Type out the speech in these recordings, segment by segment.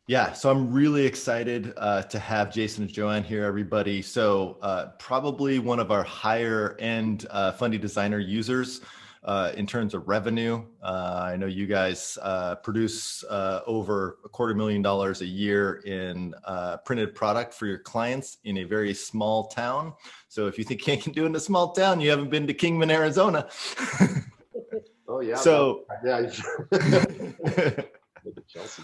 Yeah, so I'm really excited to have Jason and Joanne here, everybody. So probably one of our higher end Fundy Designer users in terms of revenue. I know you guys produce over $250,000 a year in printed product for your clients in a very small town. So if you think you can do it in a small town, you haven't been to Kingman, Arizona. Oh yeah, So yeah. Look at Chelsea.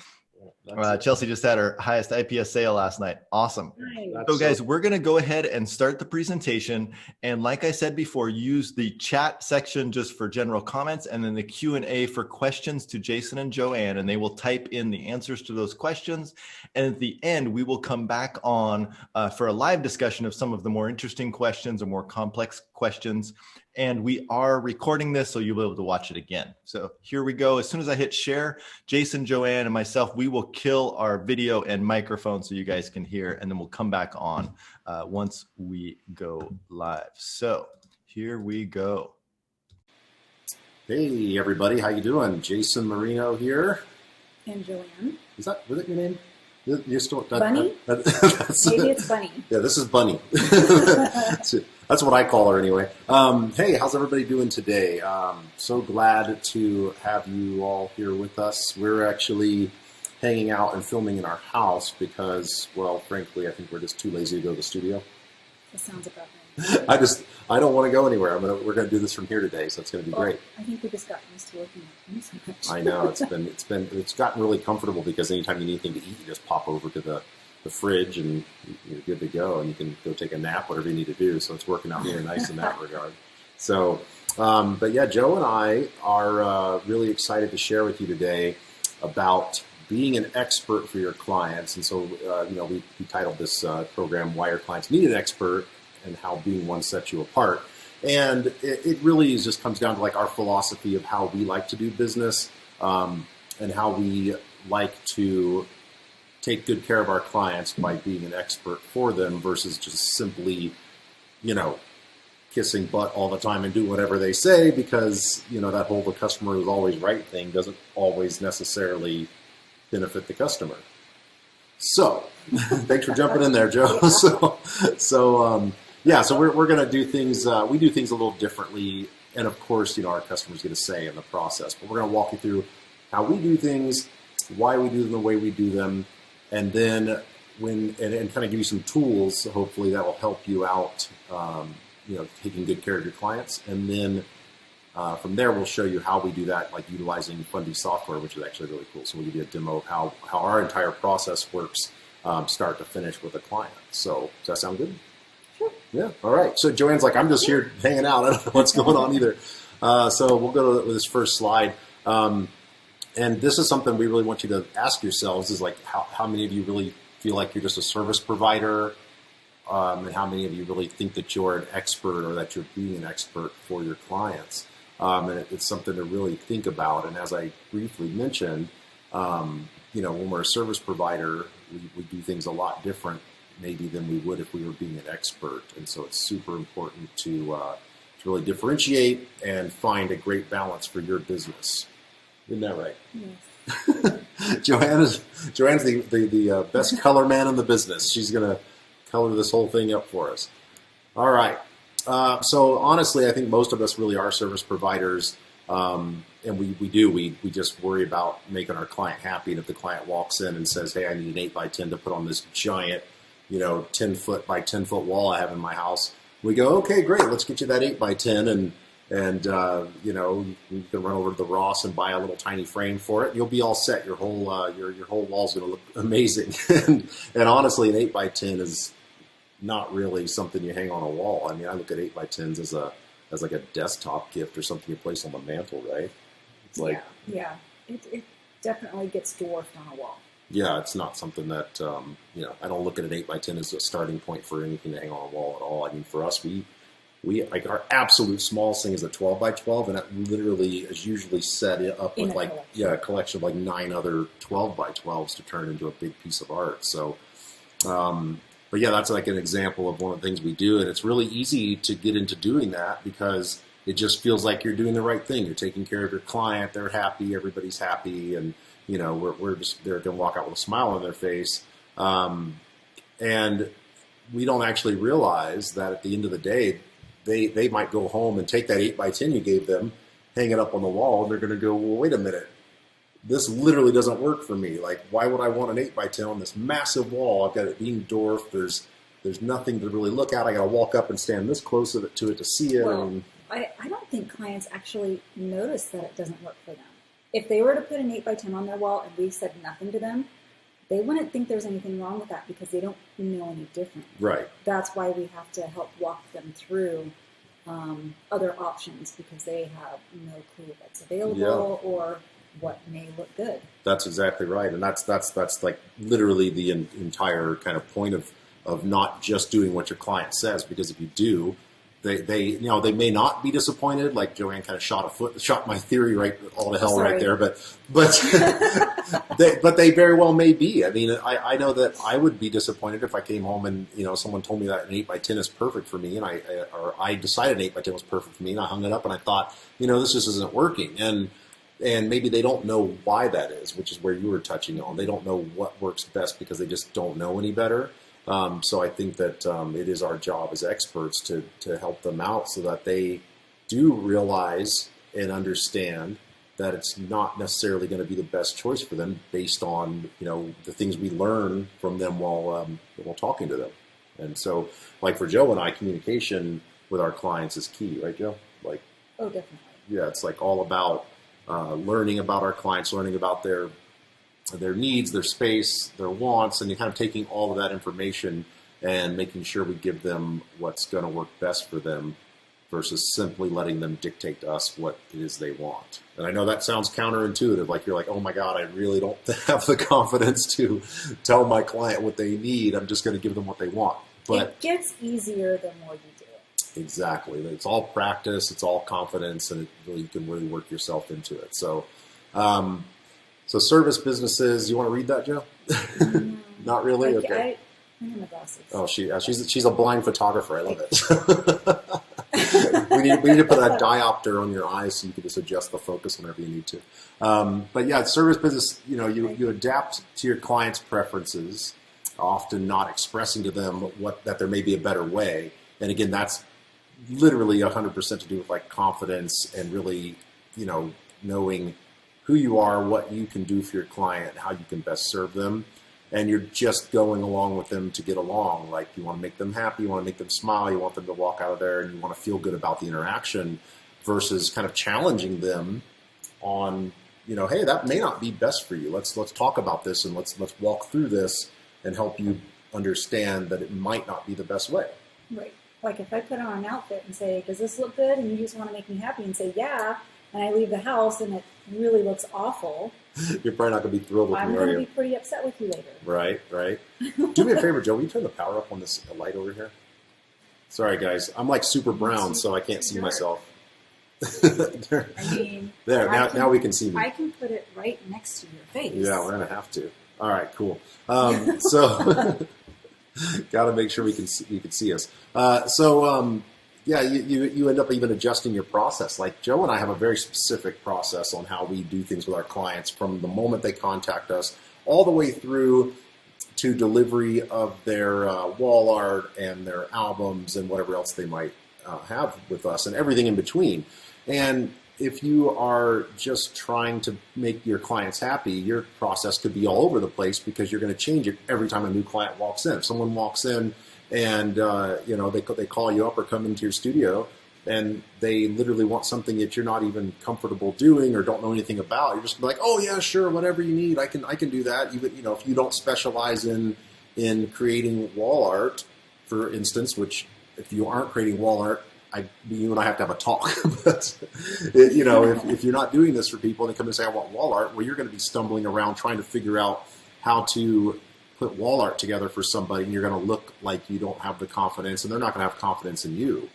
Chelsea just had her highest IPS sale last night. Awesome. Nice. So guys, we're going to go ahead and start the presentation. And like I said before, use the chat section just for general comments and then the Q&A for questions to Jason and Joanne, and they will type in the answers to those questions. And at the end, we will come back on for a live discussion of some of the more interesting questions or more complex questions. And we are recording this, so you'll be able to watch it again. So here we go. As soon as I hit share, Jason, Joanne, and myself, we will kill our video and microphone so you guys can hear, and then we'll come back on once we go live. So here we go. Hey everybody, how you doing? Jason Marino here. And Joanne. Was that your name? You're still Bunny? Maybe it's Bunny. Yeah, this is Bunny. That's what I call her anyway. Hey, how's everybody doing today? So glad to have you all here with us. We're actually hanging out and filming in our house because, well, frankly, I think we're just too lazy to go to the studio. That sounds about right. I don't want to go anywhere. We're gonna do this from here today, so it's gonna be great. I think we just got used to working at home so much. I know it's gotten really comfortable because anytime you need anything to eat, you just pop over to the fridge and you're good to go, and you can go take a nap, whatever you need to do. So it's working out really nice in that regard. So, but yeah, Joe and I are really excited to share with you today about being an expert for your clients. And so, we titled this program, Why Your Clients Need an Expert and How Being One Sets You Apart. And it really just comes down to like our philosophy of how we like to do business and how we like to take good care of our clients by being an expert for them versus just simply, kissing butt all the time and do whatever they say because, that whole the customer is always right thing doesn't always necessarily benefit the customer. So thanks for jumping in there, Joe. So we're going to do things, we do things a little differently. And of course, our customers get a say in the process, but we're going to walk you through how we do things, why we do them the way we do them. And then and kind of give you some tools, hopefully that will help you out, taking good care of your clients. And then from there, we'll show you how we do that, like utilizing Fundy software, which is actually really cool. So we'll give you a demo of how our entire process works, start to finish with a client. So does that sound good? Sure. Yeah. All right. So Joanne's like, I'm just here hanging out. I don't know what's going on either. So we'll go to this first slide. And this is something we really want you to ask yourselves is like, how many of you really feel like you're just a service provider? And how many of you really think that you're an expert or that you're being an expert for your clients? And it's something to really think about. And as I briefly mentioned, when we're a service provider, we do things a lot different maybe than we would if we were being an expert. And so it's super important to really differentiate and find a great balance for your business. Isn't that right? Yes. Joanne's the best color man in the business. She's going to color this whole thing up for us. All right. So honestly, I think most of us really are service providers, and we just worry about making our client happy. And if the client walks in and says, "Hey, I need an 8x10 to put on this giant, 10-foot by 10-foot wall I have in my house," we go, "Okay, great. Let's get you that 8x10 and you can run over to the Ross and buy a little tiny frame for it. You'll be all set. Your whole wall's going to look amazing." and honestly, an 8x10 is not really something you hang on a wall. I mean, I look at 8x10s as like a desktop gift or something you place on the mantle, right? It's like it definitely gets dwarfed on a wall. Yeah, it's not something that I don't look at an 8x10 as a starting point for anything to hang on a wall at all. I mean, for us, we like our absolute smallest thing is a 12x12, and that literally is usually set up with a collection of like 9 other 12x12s to turn into a big piece of art. So, but yeah, that's like an example of one of the things we do, and it's really easy to get into doing that because it just feels like you're doing the right thing. You're taking care of your client; they're happy, everybody's happy, and We're just, they're going to walk out with a smile on their face. And we don't actually realize that at the end of the day, they might go home and take that 8x10 you gave them, hang it up on the wall, and they're going to go, well, wait a minute. This literally doesn't work for me. Like, why would I want an 8x10 on this massive wall? I've got it being dwarfed. There's nothing to really look at. I got to walk up and stand this close to it to see it. Well, I don't think clients actually notice that it doesn't work for them. If they were to put an 8x10 on their wall and we said nothing to them, they wouldn't think there's anything wrong with that because they don't know any different. Right. That's why we have to help walk them through other options because they have no clue what's available or what may look good. That's exactly right, and that's like literally the entire kind of point of not just doing what your client says, because if you do, they may not be disappointed. Like Joanne kind of shot my theory right all to hell right there, but they very well may be. I mean, I know that I would be disappointed if I came home and someone told me that an 8x10 is perfect for me, and I decided an 8x10 was perfect for me, and I hung it up and I thought, this just isn't working, and maybe they don't know why that is, which is where you were touching on. They don't know what works best because they just don't know any better. So I think that it is our job as experts to help them out so that they do realize and understand that it's not necessarily going to be the best choice for them based on the things we learn from them while talking to them. And so, like for Joe and I, communication with our clients is key, right, Joe? Like, oh, definitely. Yeah, it's like all about learning about our clients, learning about their needs, their space, their wants, and you're kind of taking all of that information and making sure we give them what's going to work best for them versus simply letting them dictate to us what it is they want. And I know that sounds counterintuitive, like you're like, oh my God, I really don't have the confidence to tell my client what they need. I'm just going to give them what they want. But it gets easier the more you do it. Exactly. It's all practice, it's all confidence, and you can really work yourself into it. So, so service businesses, you want to read that, Joe? No. Not really? Okay. I have my glasses. Oh, she's a blind photographer. I love it. we need to put a diopter on your eyes so you can just adjust the focus whenever you need to. But yeah, service business, you adapt to your clients' preferences, often not expressing to them that there may be a better way. And again, that's literally 100% to do with like confidence and really, knowing who you are, what you can do for your client, how you can best serve them. And you're just going along with them to get along. Like you want to make them happy, you want to make them smile, you want them to walk out of there and you want to feel good about the interaction versus kind of challenging them on, hey, that may not be best for you. Let's talk about this and let's walk through this and help you understand that it might not be the best way. Right. Like if I put on an outfit and say, does this look good? And you just want to make me happy and say, yeah. And I leave the house and it really looks awful. You're probably not going to be thrilled with me, are you? I'm going to be pretty upset with you later. Right. Do me a favor, Joe. Will you turn the power up on this light over here? Sorry, guys. I'm like super brown, so I can't see myself. I mean, now we can see me. I can put it right next to your face. Yeah, we're going to have to. All right, cool. So, got to make sure you can see us. Yeah, you end up even adjusting your process. Like Joe and I have a very specific process on how we do things with our clients from the moment they contact us all the way through to delivery of their wall art and their albums and whatever else they might have with us and everything in between. And if you are just trying to make your clients happy, your process could be all over the place because you're going to change it every time a new client walks in. If someone walks in and they call you up or come into your studio and they literally want something that you're not even comfortable doing or don't know anything about, you're just like, oh yeah, sure, whatever you need, I can do that. Even if you don't specialize in creating wall art, for instance, which if you aren't creating wall art, you and I have to have a talk. But if you're not doing this for people and they come and say, I want wall art, well, you're going to be stumbling around trying to figure out how to put wall art together for somebody, and you're going to look like you don't have the confidence, and they're not going to have confidence in you.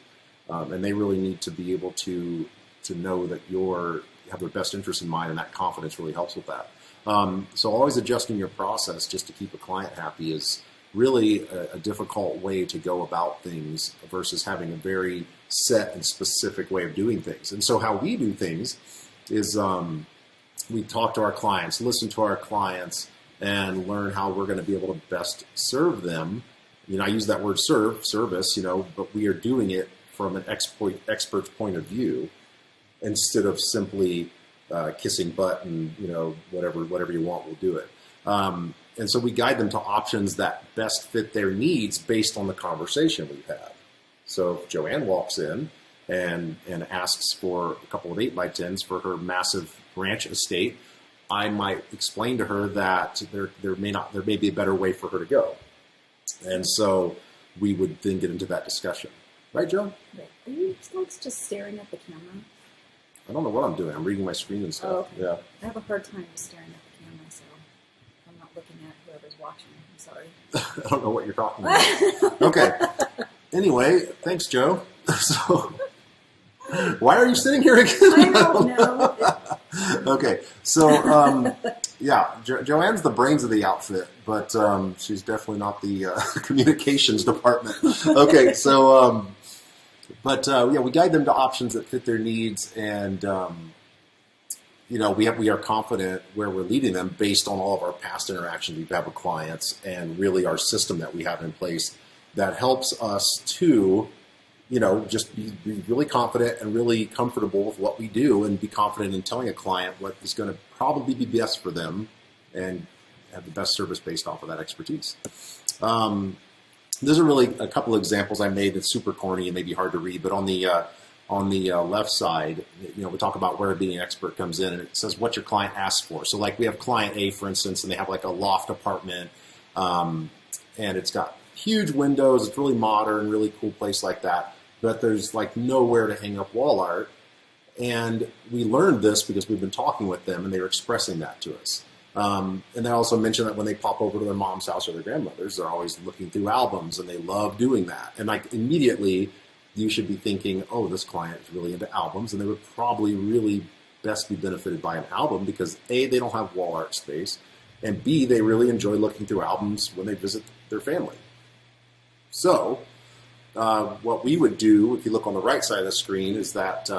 And they really need to be able to know that you have their best interest in mind, and that confidence really helps with that. So always adjusting your process just to keep a client happy is really a difficult way to go about things versus having a very set and specific way of doing things. And so how we do things is we talk to our clients, listen to our clients, and learn how we're going to be able to best serve them. I use that word service, but we are doing it from an expert's point of view instead of simply kissing butt and, whatever you want, we'll do it. And so we guide them to options that best fit their needs based on the conversation we've had. So if Joanne walks in and asks for a couple of 8x10s for her massive ranch estate, I might explain to her that there may be a better way for her to go. And so we would then get into that discussion. Right, Joe? Right. Are you folks just staring at the camera? I don't know what I'm doing. I'm reading my screen and stuff. Oh, okay. Yeah. I have a hard time staring at the camera, so I'm not looking at whoever's watching. I'm sorry. I don't know what you're talking about. Okay. Anyway, thanks, Joe. So, why are you sitting here again? I don't know. Okay. So, Joanne's the brains of the outfit, but she's definitely not the communications department. Okay. So, we guide them to options that fit their needs, and we are confident where we're leading them based on all of our past interactions we've had with clients, and really our system that we have in place that helps us to, just be really confident and really comfortable with what we do, and be confident in telling a client what is going to probably be best for them, and have the best service based off of that expertise. Those are really a couple of examples I made that's super corny and maybe hard to read, but on the left side, we talk about where being an expert comes in, and it says what your client asks for. So like we have client A, for instance, and they have like a loft apartment, and it's got huge windows. It's really modern, really cool place like that, but there's like nowhere to hang up wall art. And we learned this because we've been talking with them, and they were expressing that to us. And they also mentioned that when they pop over to their mom's house or their grandmother's, they're always looking through albums, and they love doing that. And like immediately, you should be thinking, oh, this client is really into albums, and they would probably really best be benefited by an album because A, they don't have wall art space, and B, they really enjoy looking through albums when they visit their family. So what we would do, if you look on the right side of the screen, is that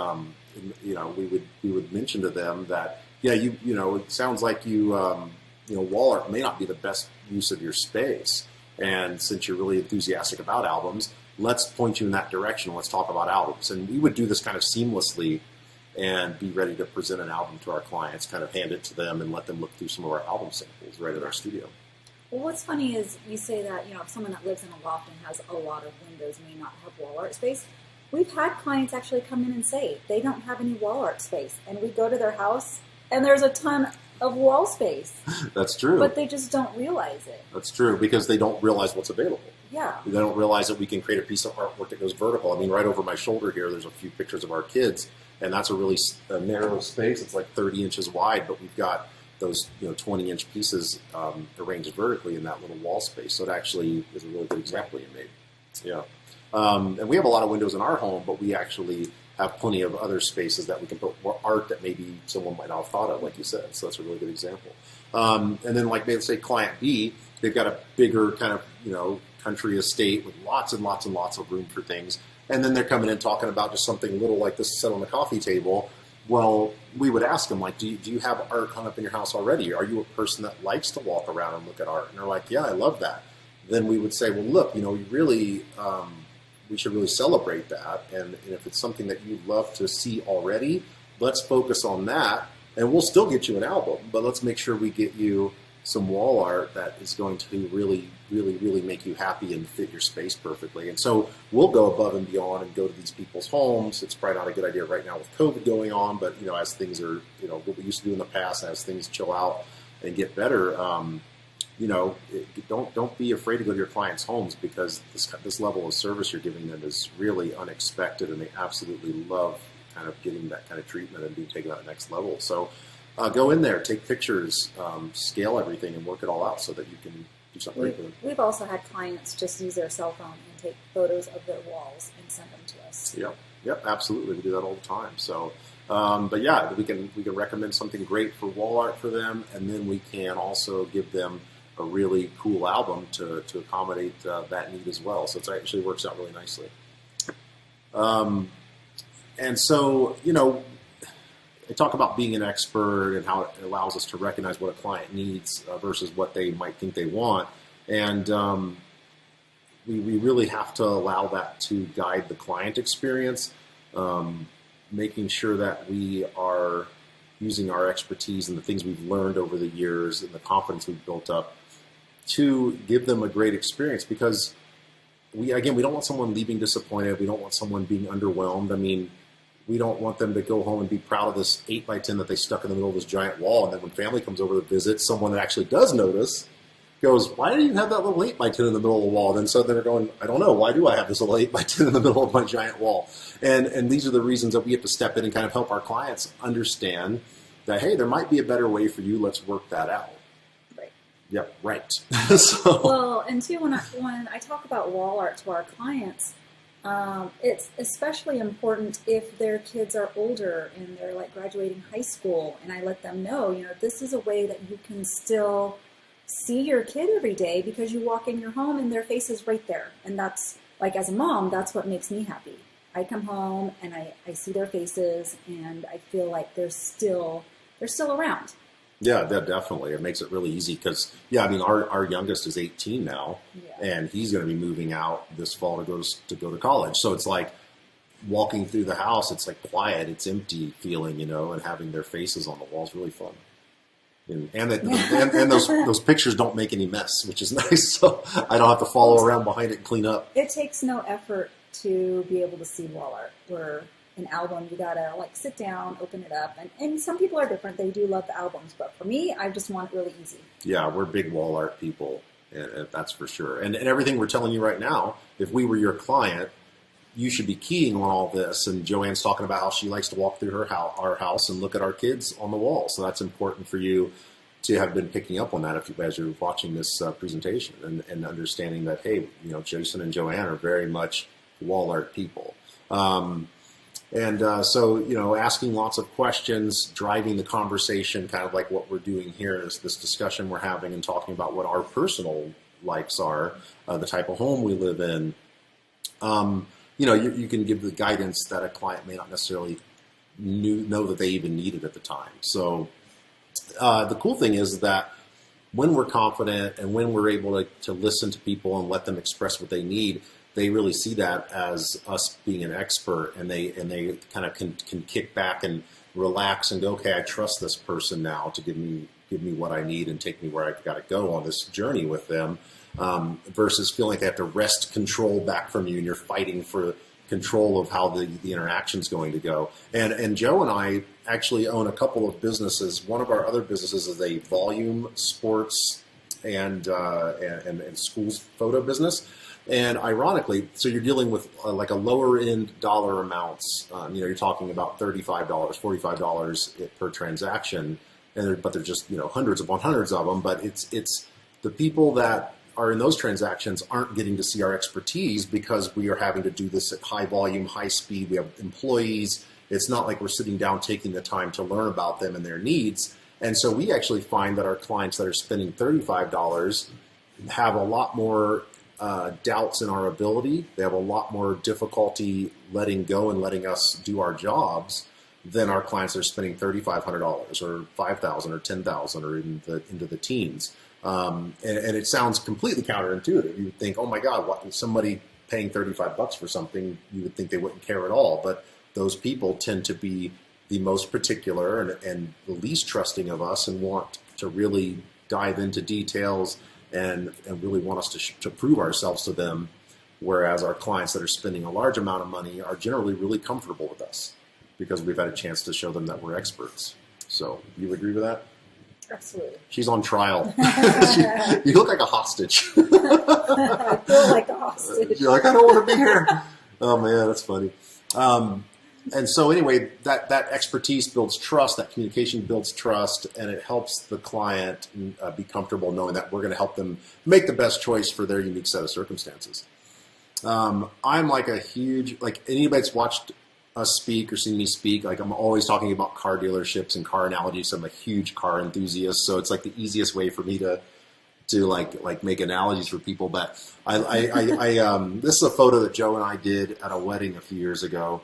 we would mention to them that, it sounds like wall art may not be the best use of your space, and since you're really enthusiastic about albums, let's point you in that direction. Let's talk about albums. And we would do this kind of seamlessly and be ready to present an album to our clients, kind of hand it to them and let them look through some of our album samples right at our studio. Well, what's funny is you say that, if someone that lives in a loft and has a lot of windows may not have wall art space. We've had clients actually come in and say they don't have any wall art space. And we go to their house and there's a ton of wall space. That's true. But they just don't realize it. That's true, because they don't realize what's available. Yeah. They don't realize that we can create a piece of artwork that goes vertical. I mean, right over my shoulder here, there's a few pictures of our kids, and that's a really narrow space. It's like 30 inches wide, but we've got those 20-inch pieces arranged vertically in that little wall space. So it actually is a really good example you made. Yeah. And we have a lot of windows in our home, but we actually have plenty of other spaces that we can put more art that maybe someone might not have thought of, like you said. So that's a really good example. And then, like, maybe say client B, they've got a bigger kind of, country estate with lots and lots and lots of room for things. And then they're coming in talking about just something little like this set on the coffee table. Well, we would ask them, like, do you have art hung up in your house already? Are you a person that likes to walk around and look at art? And they're like, yeah, I love that. Then we would say, well, look, you really, we should really celebrate that. And if it's something that you love to see already, let's focus on that. And we'll still get you an album, but let's make sure we get you some wall art that is going to really, really, really make you happy and fit your space perfectly. And so we'll go above and beyond and go to these people's homes. It's probably not a good idea right now with COVID going on, but as things are, what we used to do in the past, as things chill out and get better, don't be afraid to go to your clients' homes, because this level of service you're giving them is really unexpected, and they absolutely love kind of getting that kind of treatment and being taken to that next level. So go in there, take pictures, scale everything, and work it all out so that you can do something great for them. We've also had clients just use their cell phone and take photos of their walls and send them to us. Yep, absolutely. We do that all the time. So, but yeah, we can recommend something great for wall art for them, and then we can also give them a really cool album to accommodate that need as well. So it actually works out really nicely. And so, I talk about being an expert and how it allows us to recognize what a client needs versus what they might think they want. And we really have to allow that to guide the client experience, making sure that we are using our expertise and the things we've learned over the years and the confidence we've built up to give them a great experience. Because we don't want someone leaving disappointed. We don't want someone being underwhelmed. I mean, we don't want them to go home and be proud of this 8x10 that they stuck in the middle of this giant wall. And then when family comes over to visit, someone that actually does notice goes, why do you have that little 8x10 in the middle of the wall? And so they're going, I don't know. Why do I have this little 8x10 in the middle of my giant wall? And these are the reasons that we have to step in and kind of help our clients understand that, hey, there might be a better way for you. Let's work that out. Right. Yep, right. Well, and too, when I talk about wall art to our clients, it's especially important if their kids are older and they're like graduating high school, and I let them know, this is a way that you can still see your kid every day because you walk in your home and their face is right there. And that's, like, as a mom, that's what makes me happy. I come home and I see their faces and I feel like they're still around. Yeah, definitely. It makes it really easy because, our youngest is 18 now, and he's going to be moving out this fall to go to college. So it's like walking through the house, it's like quiet, it's empty feeling, and having their faces on the wall is really fun. And those pictures don't make any mess, which is nice. So I don't have to follow around behind it and clean up. It takes no effort to be able to see wall art. Where an album, you gotta sit down, open it up, and some people are different. They do love the albums, but for me, I just want it really easy. Yeah, we're big wall art people, and that's for sure. And everything we're telling you right now, if we were your client, you should be keying on all this. And Joanne's talking about how she likes to walk through our house and look at our kids on the wall. So that's important for you to have been picking up on that as you're watching this presentation and understanding that, hey, Jason and Joanne are very much wall art people. So asking lots of questions, driving the conversation, kind of like what we're doing here is this discussion we're having and talking about what our personal likes are, the type of home we live in. You can give the guidance that a client may not necessarily know that they even needed at the time. So the cool thing is that when we're confident and when we're able to listen to people and let them express what they need, they really see that as us being an expert, and they kind of can kick back and relax and go, okay, I trust this person now to give me what I need and take me where I got to go on this journey with them. Versus feeling like they have to wrest control back from you and you're fighting for control of how the interaction's going to go. And Joe and I actually own a couple of businesses. One of our other businesses is a volume sports and schools photo business. And ironically, so you're dealing with like a lower end dollar amounts. You're talking about $35, $45 per transaction, but they're just hundreds upon hundreds of them. But it's the people that are in those transactions aren't getting to see our expertise because we are having to do this at high volume, high speed. We have employees. It's not like we're sitting down taking the time to learn about them and their needs. And so we actually find that our clients that are spending $35 have a lot more doubts in our ability. They have a lot more difficulty letting go and letting us do our jobs than our clients that are spending $3,500 or $5,000 or $10,000 or even into the teens. And it sounds completely counterintuitive. You would think, oh my God, somebody paying $35 for something, you would think they wouldn't care at all. But those people tend to be the most particular and the least trusting of us and want to really dive into details and really want us to prove ourselves to them, whereas our clients that are spending a large amount of money are generally really comfortable with us because we've had a chance to show them that we're experts. So you agree with that? Absolutely. She's on trial. You look like a hostage. I feel like a hostage. You're like, I don't want to be here. Oh man, that's funny. And so anyway, that expertise builds trust, that communication builds trust, and it helps the client be comfortable knowing that we're going to help them make the best choice for their unique set of circumstances. I'm like anybody that's watched us speak or seen me speak, like I'm always talking about car dealerships and car analogies. I'm a huge car enthusiast, so it's like the easiest way for me to like make analogies for people. But this is a photo that Joe and I did at a wedding a few years ago.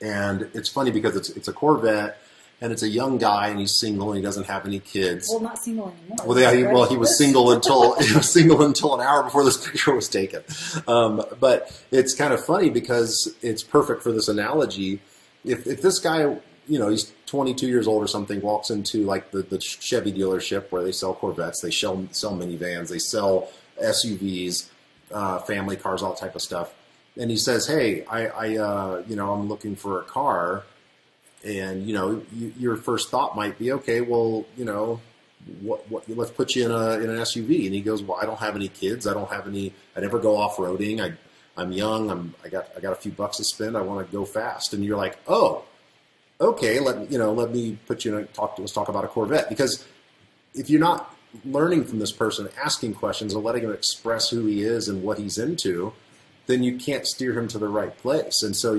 And it's funny because it's a Corvette, and it's a young guy, and he's single, and he doesn't have any kids. Well, not single anymore. Well, he was single until an hour before this picture was taken. But it's kind of funny because it's perfect for this analogy. If this guy, he's 22 years old or something, walks into like the Chevy dealership where they sell Corvettes, they sell minivans, they sell SUVs, family cars, all type of stuff, and he says, "Hey, I'm looking for a car." And, your first thought might be, okay, well, let's put you in an SUV. And he goes, well, I don't have any kids. I never go off-roading. I'm young. I got a few bucks to spend. I want to go fast. And you're like, oh, okay, let me put you in let's talk about a Corvette. Because if you're not learning from this person, asking questions and letting him express who he is and what he's into, then you can't steer him to the right place. And so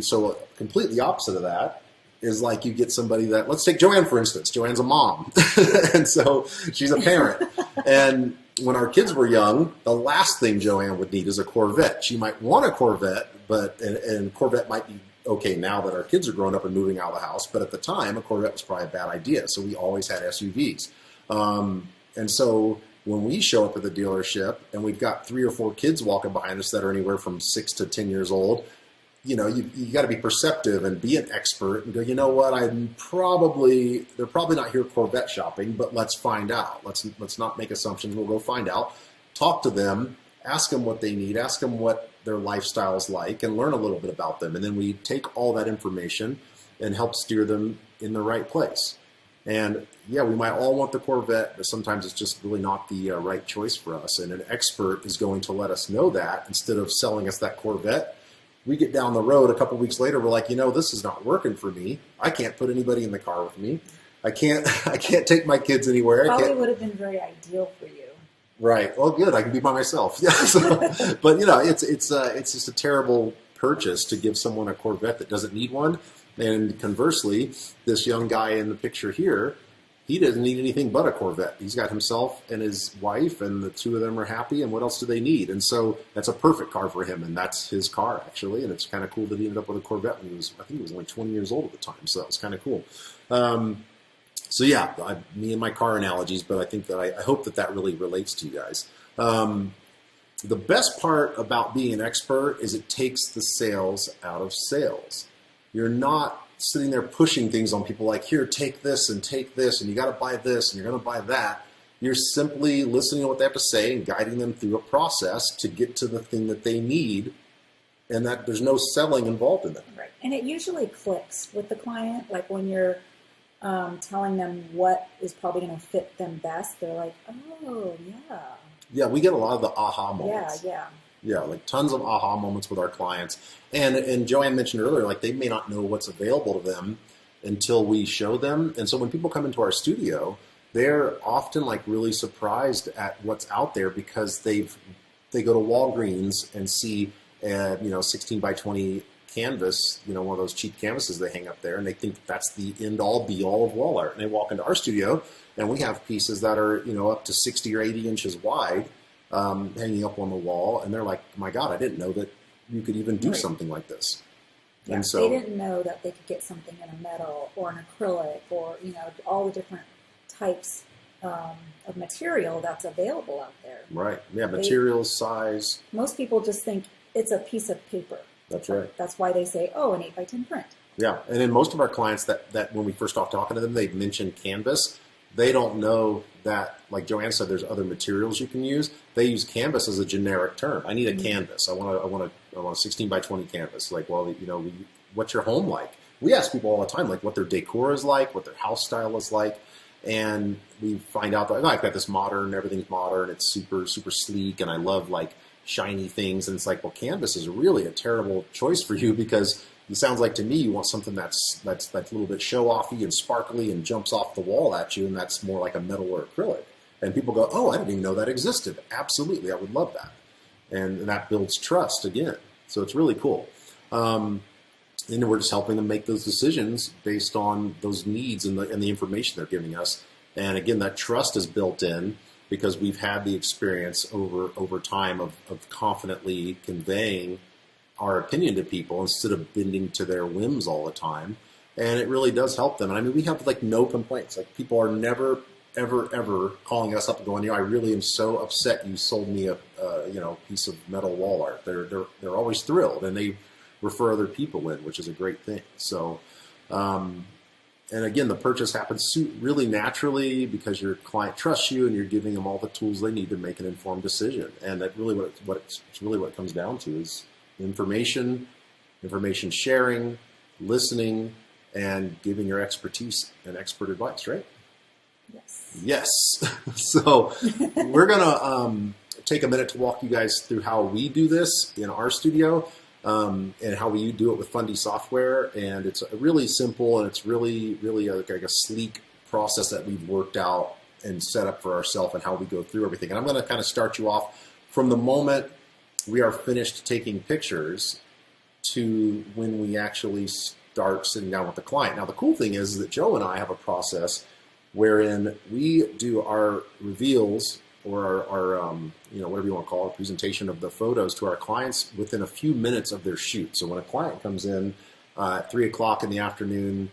so completely opposite of that is like you get somebody that, let's take Joanne, for instance. Joanne's a mom. And so she's a parent. And when our kids were young, the last thing Joanne would need is a Corvette. She might want a Corvette, and Corvette might be okay now that our kids are growing up and moving out of the house. But at the time, a Corvette was probably a bad idea. So we always had SUVs. And so when we show up at the dealership and we've got 3 or 4 kids walking behind us that are anywhere from 6 to 10 years old, you got to be perceptive and be an expert and go, you know what, they're probably not here Corvette shopping, but let's find out. Let's not make assumptions. We'll go find out, talk to them, ask them what they need, ask them what their lifestyle is like, and learn a little bit about them. And then we take all that information and help steer them in the right place. And yeah, we might all want the Corvette, but sometimes it's just really not the right choice for us. And an expert is going to let us know that instead of selling us that Corvette. We get down the road a couple weeks later, we're like, this is not working for me. I can't put anybody in the car with me. I can't take my kids anywhere. Probably would have been very ideal for you. Right. Well, good. I can be by myself. Yeah. But it's just a terrible purchase to give someone a Corvette that doesn't need one. And conversely, this young guy in the picture here, he doesn't need anything but a Corvette. He's got himself and his wife, and the two of them are happy, and what else do they need? And so that's a perfect car for him, and that's his car, actually. And it's kind of cool that he ended up with a Corvette when I think he was only 20 years old at the time, so that was kind of cool. So yeah, me and my car analogies, but I think that I hope that really relates to you guys. The best part about being an expert is it takes the sales out of sales. You're not sitting there pushing things on people like, here, take this, and you got to buy this, and you're going to buy that. You're simply listening to what they have to say and guiding them through a process to get to the thing that they need, and that there's no selling involved in that. Right. And it usually clicks with the client. Like when you're telling them what is probably going to fit them best, they're like, oh, yeah. Yeah, we get a lot of the aha moments. Yeah. Yeah, like tons of aha moments with our clients. And Joanne mentioned earlier, like they may not know what's available to them until we show them. And so when people come into our studio, they're often like really surprised at what's out there because they go to Walgreens and see 16 by 20 canvas, one of those cheap canvases they hang up there, and they think that's the end all be all of wall art. And they walk into our studio and we have pieces that are, up to 60 or 80 inches wide, hanging up on the wall, and they're like, my God, I didn't know that you could even do something like this. Yeah, and so they didn't know that they could get something in a metal or an acrylic or, all the different types of material that's available out there. Right. Yeah, materials, size. Most people just think it's a piece of paper. That's right. That's why they say, an 8x10 print. Yeah, and then most of our clients that when we first start talking to them, they mention canvas. They don't know that, like Joanne said, there's other materials you can use. They use canvas as a generic term. I need a canvas. I want a 16 by 20 canvas. Like, well, what's your home like? We ask people all the time, like, what their decor is like, what their house style is like, and we find out that I've got this modern, everything's modern, it's super, super sleek, and I love like shiny things. And it's like, well, canvas is really a terrible choice for you because it sounds like to me you want something that's a little bit show-offy and sparkly and jumps off the wall at you, and that's more like a metal or acrylic. And people go, oh, I didn't even know that existed. Absolutely, I would love that. And that builds trust again. So it's really cool. And we're just helping them make those decisions based on those needs and the information they're giving us. And again, that trust is built in because we've had the experience over time of confidently conveying our opinion to people instead of bending to their whims all the time. And it really does help them. And I mean, we have like no complaints. Like people are never, ever calling us up and going, I really am so upset you sold me a piece of metal wall art. They're always thrilled, and they refer other people in, which is a great thing. So, and again, the purchase happens really naturally because your client trusts you and you're giving them all the tools they need to make an informed decision. And that really it's really what it comes down to is information sharing, listening, and giving your expertise and expert advice, right? Yes. Yes. So we're going to take a minute to walk you guys through how we do this in our studio. And how we do it with Fundy software, and it's really simple, and it's really like a sleek process that we've worked out and set up for ourselves, and how we go through everything. And I'm going to kind of start you off from the moment we are finished taking pictures to when we actually start sitting down with the client. Now, the cool thing is that Joe and I have a process wherein we do our reveals or our whatever you want to call it, presentation of the photos to our clients within a few minutes of their shoot. So when a client comes in at 3 o'clock in the afternoon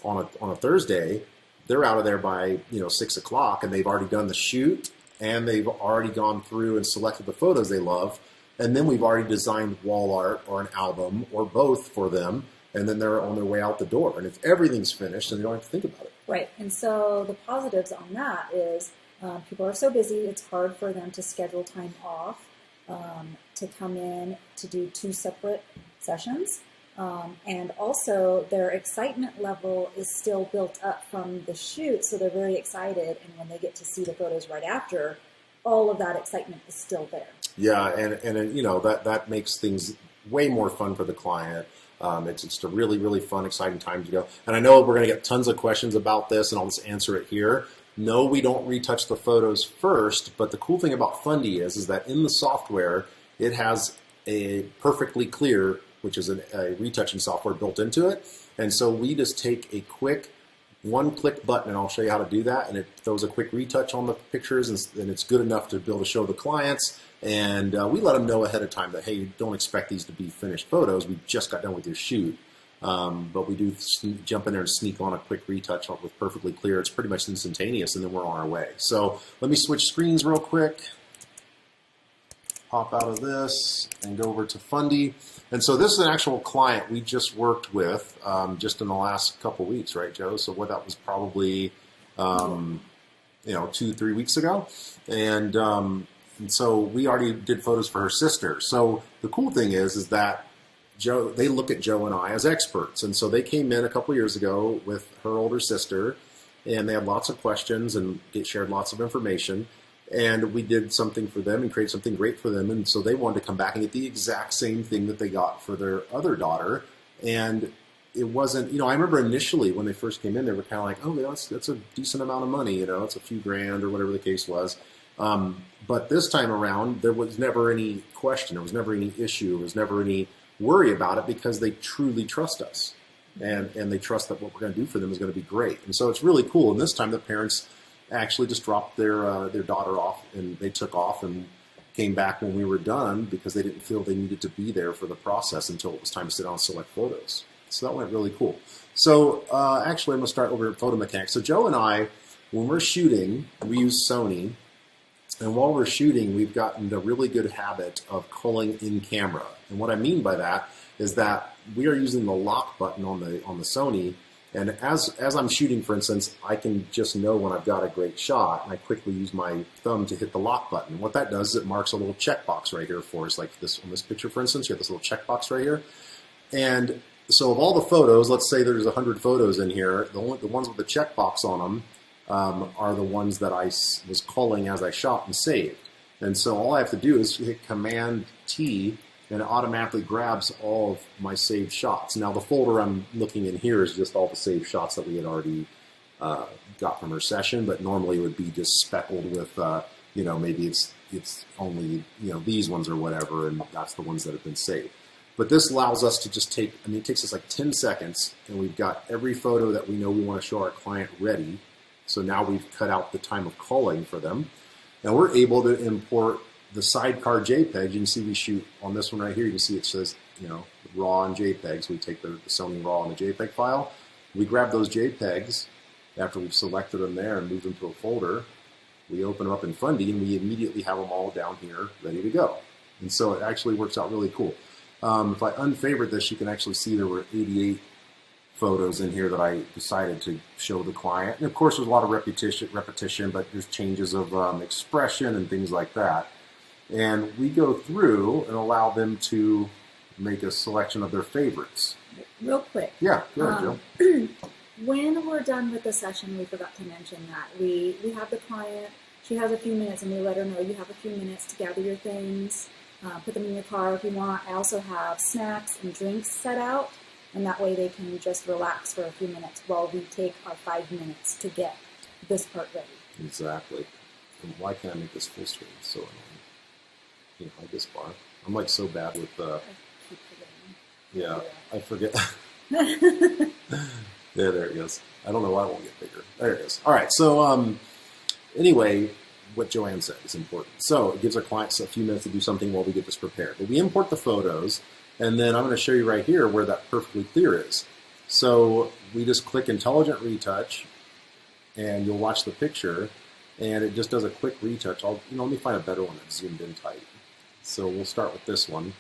on a Thursday, they're out of there by 6 o'clock, and they've already done the shoot, and they've already gone through and selected the photos they love, and then we've already designed wall art or an album or both for them, and then they're on their way out the door. And if everything's finished, then they don't have to think about it. Right. And so the positives on that is people are so busy, it's hard for them to schedule time off to come in to do 2 separate sessions. And also their excitement level is still built up from the shoot, so they're very excited. And when they get to see the photos right after, all of that excitement is still there. Yeah, and that makes things way more fun for the client. It's just a really fun, exciting time to go. And I know we're going to get tons of questions about this, and I'll just answer it here. No, we don't retouch the photos first, but the cool thing about Fundy is that in the software, it has a perfectly clear, which is a retouching software built into it. And so we just take a quick one-click button, and I'll show you how to do that, and it throws a quick retouch on the pictures, and it's good enough to be able to show the clients. And we let them know ahead of time that, hey, don't expect these to be finished photos. We just got done with your shoot. But we do jump in there and sneak on a quick retouch with perfectly clear. It's pretty much instantaneous, and then we're on our way. So let me switch screens real quick. Pop out of this and go over to Fundy. And so this is an actual client we just worked with just in the last couple weeks, right, Joe? So what that was probably 2-3 weeks ago. And so we already did photos for her sister. So the cool thing is that they look at Joe and I as experts. And so they came in a couple years ago with her older sister, and they had lots of questions and shared lots of information. And we did something for them and created something great for them. And so they wanted to come back and get the exact same thing that they got for their other daughter. And it wasn't, I remember initially when they first came in, they were kind of like, oh, yeah, that's a decent amount of money, it's a few grand or whatever the case was. But this time around, there was never any question. There was never any issue. There was never any worry about it because they truly trust us. And they trust that what we're going to do for them is going to be great. And so it's really cool. And this time the parents actually just dropped their daughter off, and they took off and came back when we were done because they didn't feel they needed to be there for the process until it was time to sit down and select photos. So that went really cool. So actually, I'm going to start over at photo mechanics. So Joe and I, when we're shooting, we use Sony. And while we're shooting, we've gotten a really good habit of culling in camera. And what I mean by that is that we are using the lock button on the Sony. And as I'm shooting, for instance, I can just know when I've got a great shot, and I quickly use my thumb to hit the lock button. And what that does is it marks a little checkbox right here for us, like this on this picture, for instance. You have this little checkbox right here. And so of all the photos, let's say there's 100 photos in here, the ones with the checkbox on them are the ones that I was culling as I shot and saved. And so all I have to do is hit Command-T, and it automatically grabs all of my saved shots. Now the folder I'm looking in here is just all the saved shots that we had already got from her session, but normally it would be just speckled with, maybe it's only, these ones or whatever, and that's the ones that have been saved. But this allows us to just it takes us like 10 seconds, and we've got every photo that we know we want to show our client ready. So now we've cut out the time of culling for them. And we're able to import the sidecar JPEG. You can see we shoot on this one right here. You can see it says, raw and JPEG. So we take the Sony raw and the JPEG file. We grab those JPEGs after we've selected them there and moved them to a folder. We open them up in Fundy, and we immediately have them all down here ready to go. And so it actually works out really cool. If I unfavorite this, you can actually see there were 88 photos in here that I decided to show the client. And of course, there's a lot of repetition, but there's changes of expression and things like that. And we go through and allow them to make a selection of their favorites. Real quick. Yeah, go ahead, Joe. When we're done with the session, we forgot to mention that we have the client, she has a few minutes, and we let her know you have a few minutes to gather your things, put them in your car if you want. I also have snacks and drinks set out, and that way they can just relax for a few minutes while we take our 5 minutes to get this part ready. Exactly. And why can't I make this full screen? It's so annoying. You know, like this bar. I'm like so bad with I keep forgetting. yeah, I forget. Yeah, there it goes. I don't know why it won't get bigger. There it is. All right, so anyway, what Joanne said is important. So it gives our clients a few minutes to do something while we get this prepared. But we import the photos, and then I'm going to show you right here where that perfectly clear is. So we just click Intelligent Retouch, and you'll watch the picture, and it just does a quick retouch. Let me find a better one that's zoomed in tight. So we'll start with this one.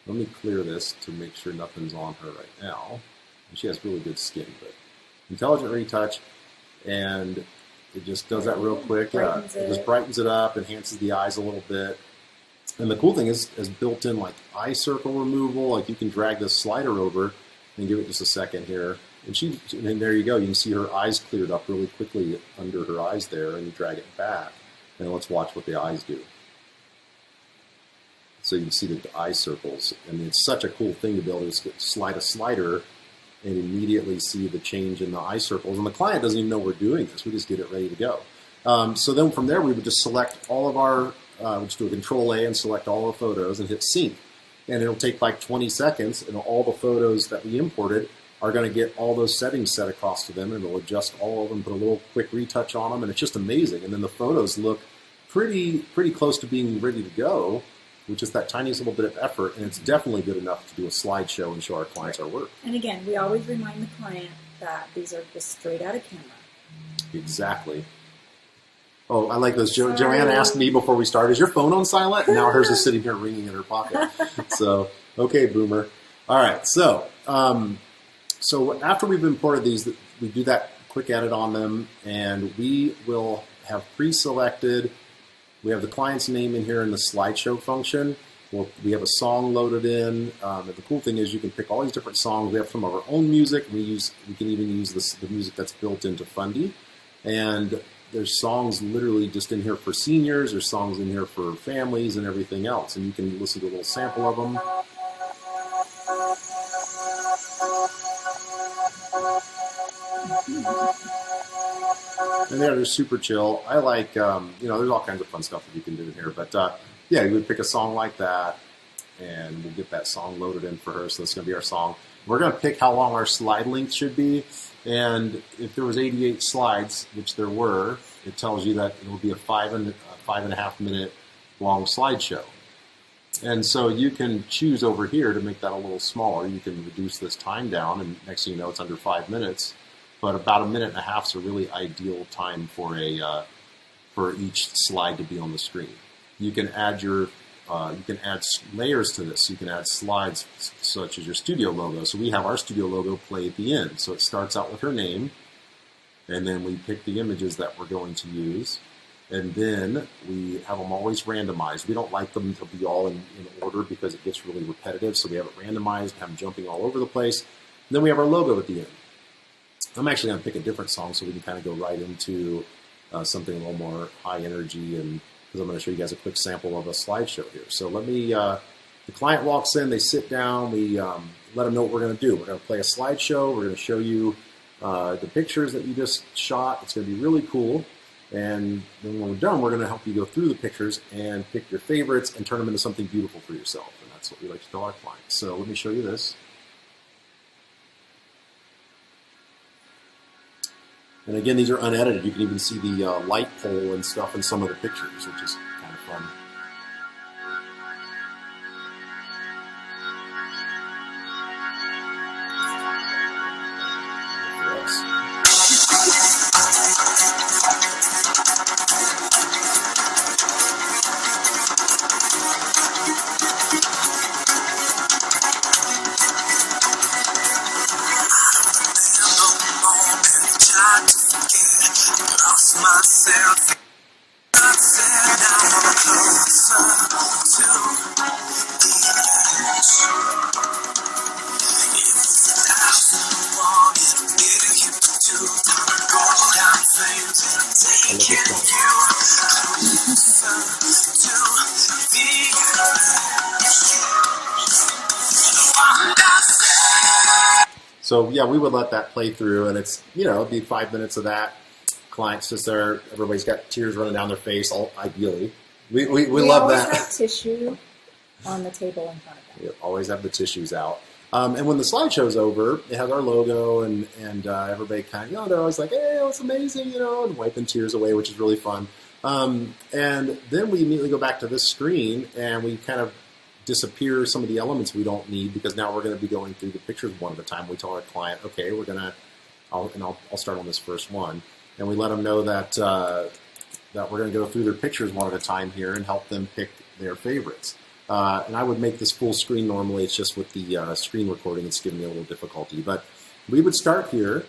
Let me clear this to make sure nothing's on her right now. And she has really good skin, but Intelligent Retouch, and it just does that real quick. It just brightens it up, enhances the eyes a little bit. And the cool thing is built in like eye circle removal. Like you can drag this slider over and give it just a second here. And there you go. You can see her eyes cleared up really quickly under her eyes there, and you drag it back. And let's watch what the eyes do. So you can see the eye circles. And it's such a cool thing to be able to slide a slider and immediately see the change in the eye circles. And the client doesn't even know we're doing this. We just get it ready to go. So then from there, we would just select all of our, we'll just do a Control-A and select all the photos and hit Sync. And it'll take like 20 seconds, and all the photos that we imported are going to get all those settings set across to them, and it'll adjust all of them, put a little quick retouch on them, and it's just amazing. And then the photos look pretty close to being ready to go, with just that tiniest little bit of effort, and it's definitely good enough to do a slideshow and show our clients our work. And again, we always remind the client that these are just straight out of camera. Exactly. Oh, I like this. Joanne asked me before we started, is your phone on silent? And now hers is sitting here ringing in her pocket. So, okay, boomer. All right, so after we've imported these, we do that quick edit on them, and we will have pre-selected. We have the client's name in here in the slideshow function. We have a song loaded in. And the cool thing is you can pick all these different songs. We have some of our own music. We can even use the music that's built into Fundy. And there's songs literally just in here for seniors. There's songs in here for families and everything else. And you can listen to a little sample of them. And they're super chill. I like, there's all kinds of fun stuff that you can do in here. But yeah, you would pick a song like that, and we'll get that song loaded in for her. So that's going to be our song. We're going to pick how long our slide length should be. And if there was 88 slides, which there were, it tells you that it will be a 5.5 minute long slideshow. And so you can choose over here to make that a little smaller. You can reduce this time down, and next thing you know, it's under 5 minutes. But about 1.5 minutes is a really ideal time for each slide to be on the screen. You can add layers to this. You can add slides such as your studio logo. So we have our studio logo play at the end. So it starts out with her name, and then we pick the images that we're going to use, and then we have them always randomized. We don't like them to be all in order because it gets really repetitive. So we have it randomized, have them jumping all over the place. And then we have our logo at the end. I'm actually going to pick a different song so we can kind of go right into something a little more high energy, and because I'm going to show you guys a quick sample of a slideshow here. So let me, the client walks in, they sit down, we let them know what we're going to do. We're going to play a slideshow, we're going to show you the pictures that you just shot. It's going to be really cool. And then when we're done, we're going to help you go through the pictures and pick your favorites and turn them into something beautiful for yourself. And that's what we like to tell our clients. So let me show you this. And again, these are unedited. You can even see the light pole and stuff in some of the pictures, which is kind of fun. So yeah, we would let that play through, and it's, it'd be 5 minutes of that. Clients just there, everybody's got tears running down their face. All ideally, we love that. We always have tissue on the table in front of them. We always have the tissues out. And when the slideshow's over, it has our logo, and everybody kind of, they're always like, "Hey, it's amazing," and wiping tears away, which is really fun. And then we immediately go back to this screen, and we kind of disappear some of the elements we don't need, because now we're going to be going through the pictures one at a time. We tell our client, okay, I'll start on this first one, and we let them know that that we're going to go through their pictures one at a time here and help them pick their favorites. And I would make this full screen normally. It's just with the screen recording, it's giving me a little difficulty. But we would start here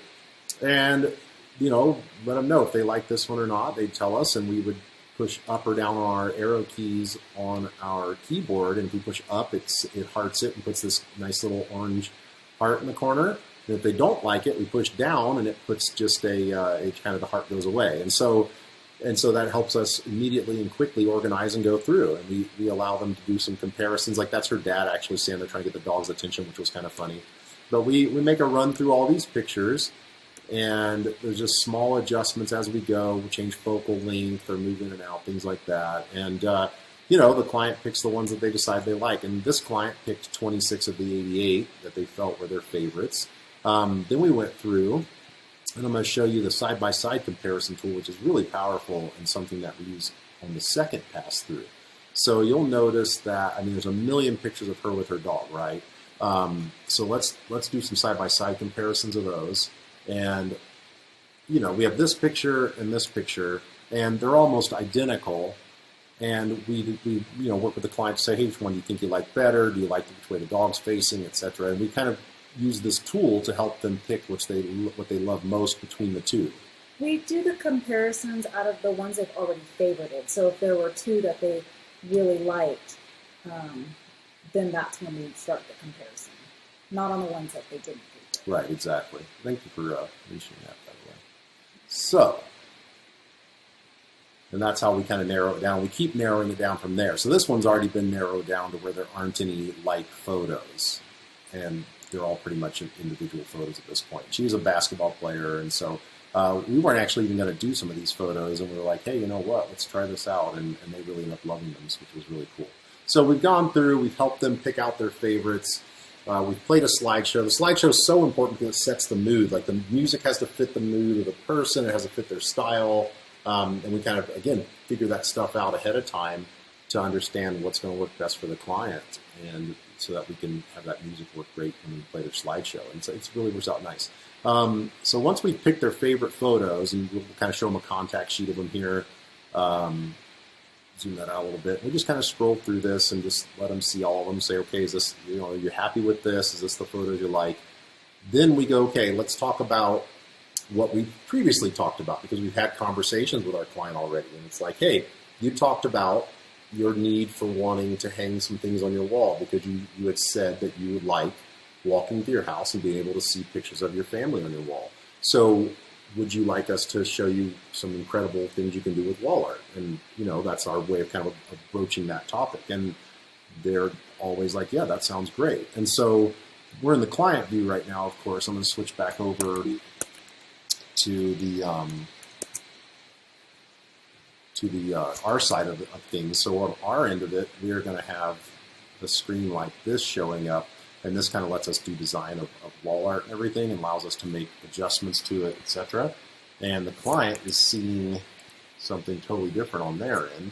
and, let them know if they like this one or not. They'd tell us, and we would push up or down on our arrow keys on our keyboard. And if we push up, it hearts it and puts this nice little orange heart in the corner. And if they don't like it, we push down and it puts just kind of the heart goes away. And so that helps us immediately and quickly organize and go through. And we allow them to do some comparisons. Like that's her dad actually standing there trying to get the dog's attention, which was kind of funny. But we make a run through all these pictures, and there's just small adjustments as we go. We change focal length or move in and out, things like that. And, the client picks the ones that they decide they like. And this client picked 26 of the 88 that they felt were their favorites. Then we went through, and I'm going to show you the side-by-side comparison tool, which is really powerful and something that we use on the second pass through. So you'll notice that, there's a million pictures of her with her dog, right? So let's do some side-by-side comparisons of those. And, we have this picture and this picture, and they're almost identical. And we work with the client to say, hey, which one do you think you like better? Do you like which way the dog's facing, etc.? And we kind of use this tool to help them pick what they love most between the two. We do the comparisons out of the ones they've already favorited. So if there were two that they really liked, then that's when we start the comparison, not on the ones that they didn't favorite. Right, exactly. Thank you for mentioning that, by the way. So, and that's how we kind of narrow it down. We keep narrowing it down from there. So this one's already been narrowed down to where there aren't any like photos. And they're all pretty much individual photos at this point. She was a basketball player, and so we weren't actually even going to do some of these photos, and we were like, hey, you know what, let's try this out, and they really ended up loving them, which was really cool. So we've gone through, we've helped them pick out their favorites. We've played a slideshow. The slideshow is so important because it sets the mood. Like the music has to fit the mood of the person, it has to fit their style, and we kind of, again, figure that stuff out ahead of time to understand what's going to work best for the client, and so that we can have that music work great when we play their slideshow. And so it really works out nice. So once we pick their favorite photos, and we'll kind of show them a contact sheet of them here, zoom that out a little bit. We just kind of scroll through this and just let them see all of them. Say, okay, is this, are you happy with this? Is this the photos you like? Then we go, okay, let's talk about what we previously talked about, because we've had conversations with our client already. And it's like, hey, you talked about your need for wanting to hang some things on your wall because you had said that you would like walking to your house and being able to see pictures of your family on your wall. So would you like us to show you some incredible things you can do with wall art? And, that's our way of kind of broaching that topic. And they're always like, yeah, that sounds great. And so we're in the client view right now, of course. I'm going to switch back over to the our side of things. So on our end of it, we're going to have the screen like this showing up, and this kind of lets us do design of wall art and everything, and allows us to make adjustments to it, etc. And the client is seeing something totally different on their end,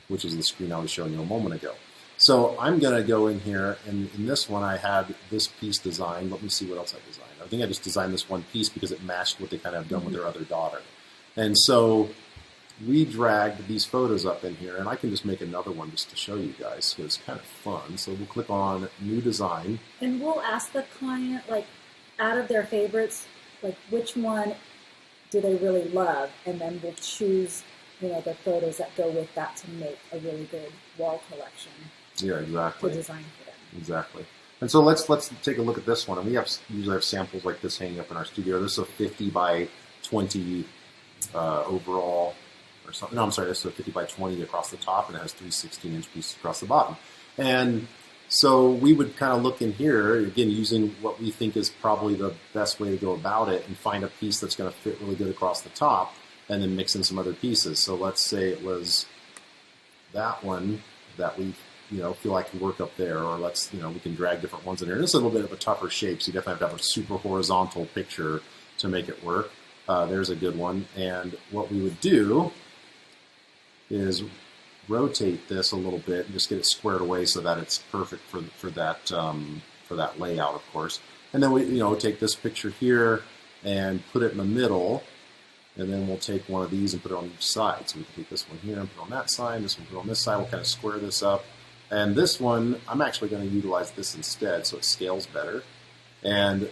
which is the screen I was showing you a moment ago. So I'm going to go in here, and in this one I had this piece designed. Let me see what else I designed. I think I just designed this one piece because it matched what they kind of have done with their other daughter. And so we dragged these photos up in here, and I can just make another one just to show you guys, because it's kind of fun. So we'll click on New Design. And we'll ask the client, out of their favorites, which one do they really love? And then we'll choose the photos that go with that to make a really good wall collection. Yeah, exactly. To design for them. Exactly. And so let's take a look at this one. And we usually have samples like this hanging up in our studio. This is a 50 by 20 overall, or something. No, I'm sorry. This is a 50 by 20 across the top, and it has 3 16-inch pieces across the bottom. And so we would kind of look in here, again, using what we think is probably the best way to go about it, and find a piece that's going to fit really good across the top, and then mix in some other pieces. So let's say it was that one that we feel like can work up there, or we can drag different ones in there. This is a little bit of a tougher shape, so you definitely have to have a super horizontal picture to make it work. There's a good one. And what we would do is rotate this a little bit and just get it squared away so that it's perfect for that layout, of course. And then we take this picture here and put it in the middle, and then we'll take one of these and put it on each side. So we can take this one here and put it on that side, this one put it on this side. We'll kind of square this up. And this one, I'm actually going to utilize this instead, so it scales better. And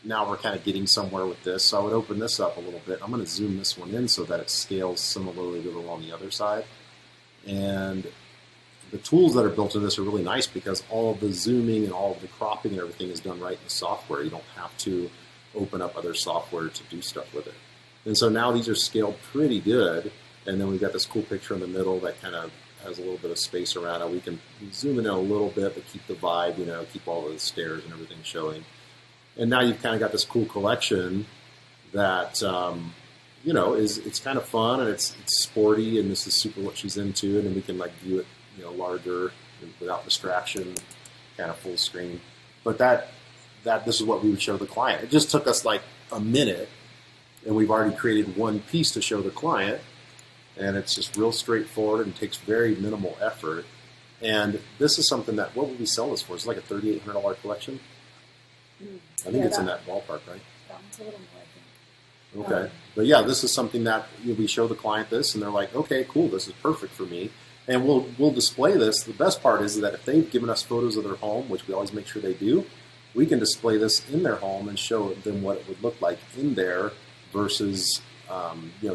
now we're kind of getting somewhere with this. So I would open this up a little bit. I'm going to zoom this one in so that it scales similarly to the one on the other side. And the tools that are built into this are really nice because all of the zooming and all of the cropping and everything is done right in the software. You don't have to open up other software to do stuff with it. And so now these are scaled pretty good. And then we've got this cool picture in the middle that kind of has a little bit of space around it. We can zoom in a little bit, but keep the vibe, keep all the stairs and everything showing. And now you've kind of got this cool collection that, it's kind of fun, and it's sporty, and this is super what she's into, and then we can view it, larger without distraction, kind of full screen. But this is what we would show the client. It just took us like a minute, and we've already created one piece to show the client. And it's just real straightforward and takes very minimal effort. And this is something that, what would we sell this for? It's like a $3,800 collection? I think it's in that ballpark, right? That one's a little more, I think. Okay. But yeah, this is something that we show the client this, and they're like, okay, cool, this is perfect for me. And we'll display this. The best part is that if they've given us photos of their home, which we always make sure they do, we can display this in their home and show them what it would look like in there versus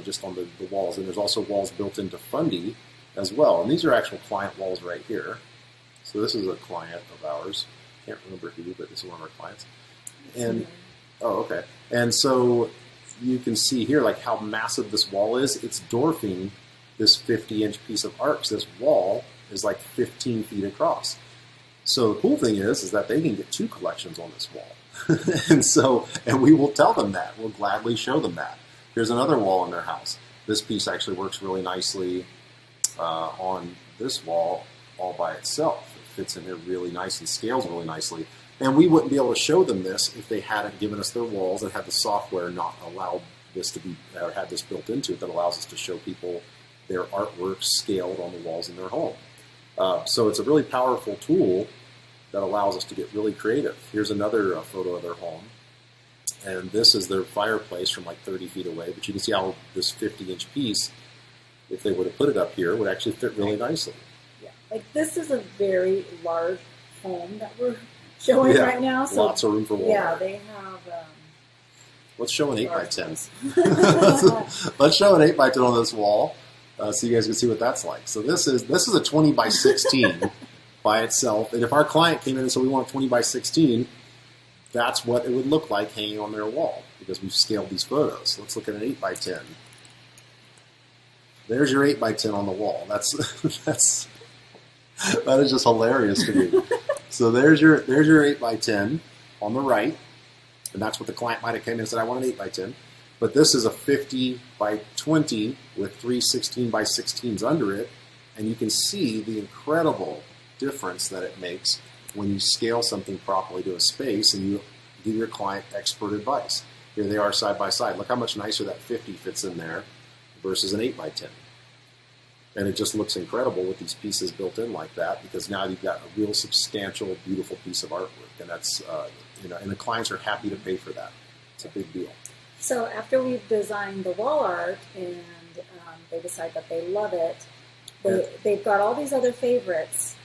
just on the walls. And there's also walls built into Fundy as well. And these are actual client walls right here. So this is a client of ours. Can't remember who, but this is one of our clients. And okay. And so you can see here how massive this wall is. It's dwarfing this 50-inch piece of art. So this wall is 15 feet across. So the cool thing is that they can get 2 collections on this wall. and we will tell them that. We'll gladly show them that. Here's another wall in their house. This piece actually works really nicely on this wall all by itself. It fits in here really nice and scales really nicely. And we wouldn't be able to show them this if they hadn't given us their walls and had the software not allowed this to be, or had this built into it that allows us to show people their artwork scaled on the walls in their home. So it's a really powerful tool that allows us to get really creative. Here's another photo of their home. And this is their fireplace from 30 feet away. But you can see how this 50-inch piece, if they would have put it up here, would actually fit really nicely. Yeah, this is a very large home that we're showing right now. So lots of room for wall. Yeah, they have... let's show an 8x10. Let's show an 8x10 on this wall so you guys can see what that's like. So this is a 20 by 16 by itself. And if our client came in and said we want 20 by 16, that's what it would look like hanging on their wall because we've scaled these photos. Let's look at an 8x10. There's your 8x10 on the wall. That is just hilarious to me. So there's your 8x10 on the right, and that's what the client might have come in and said, I want an 8x10. But this is a 50 by 20 with 3 16 by 16s under it, and you can see the incredible difference that it makes when you scale something properly to a space and you give your client expert advice. Here they are side by side. Look how much nicer that 50 fits in there versus an 8x10. And it just looks incredible with these pieces built in like that because now you've got a real substantial, beautiful piece of artwork. And that's, and the clients are happy to pay for that. It's a big deal. So after we've designed the wall art and they decide that they love it, they've got all these other favorites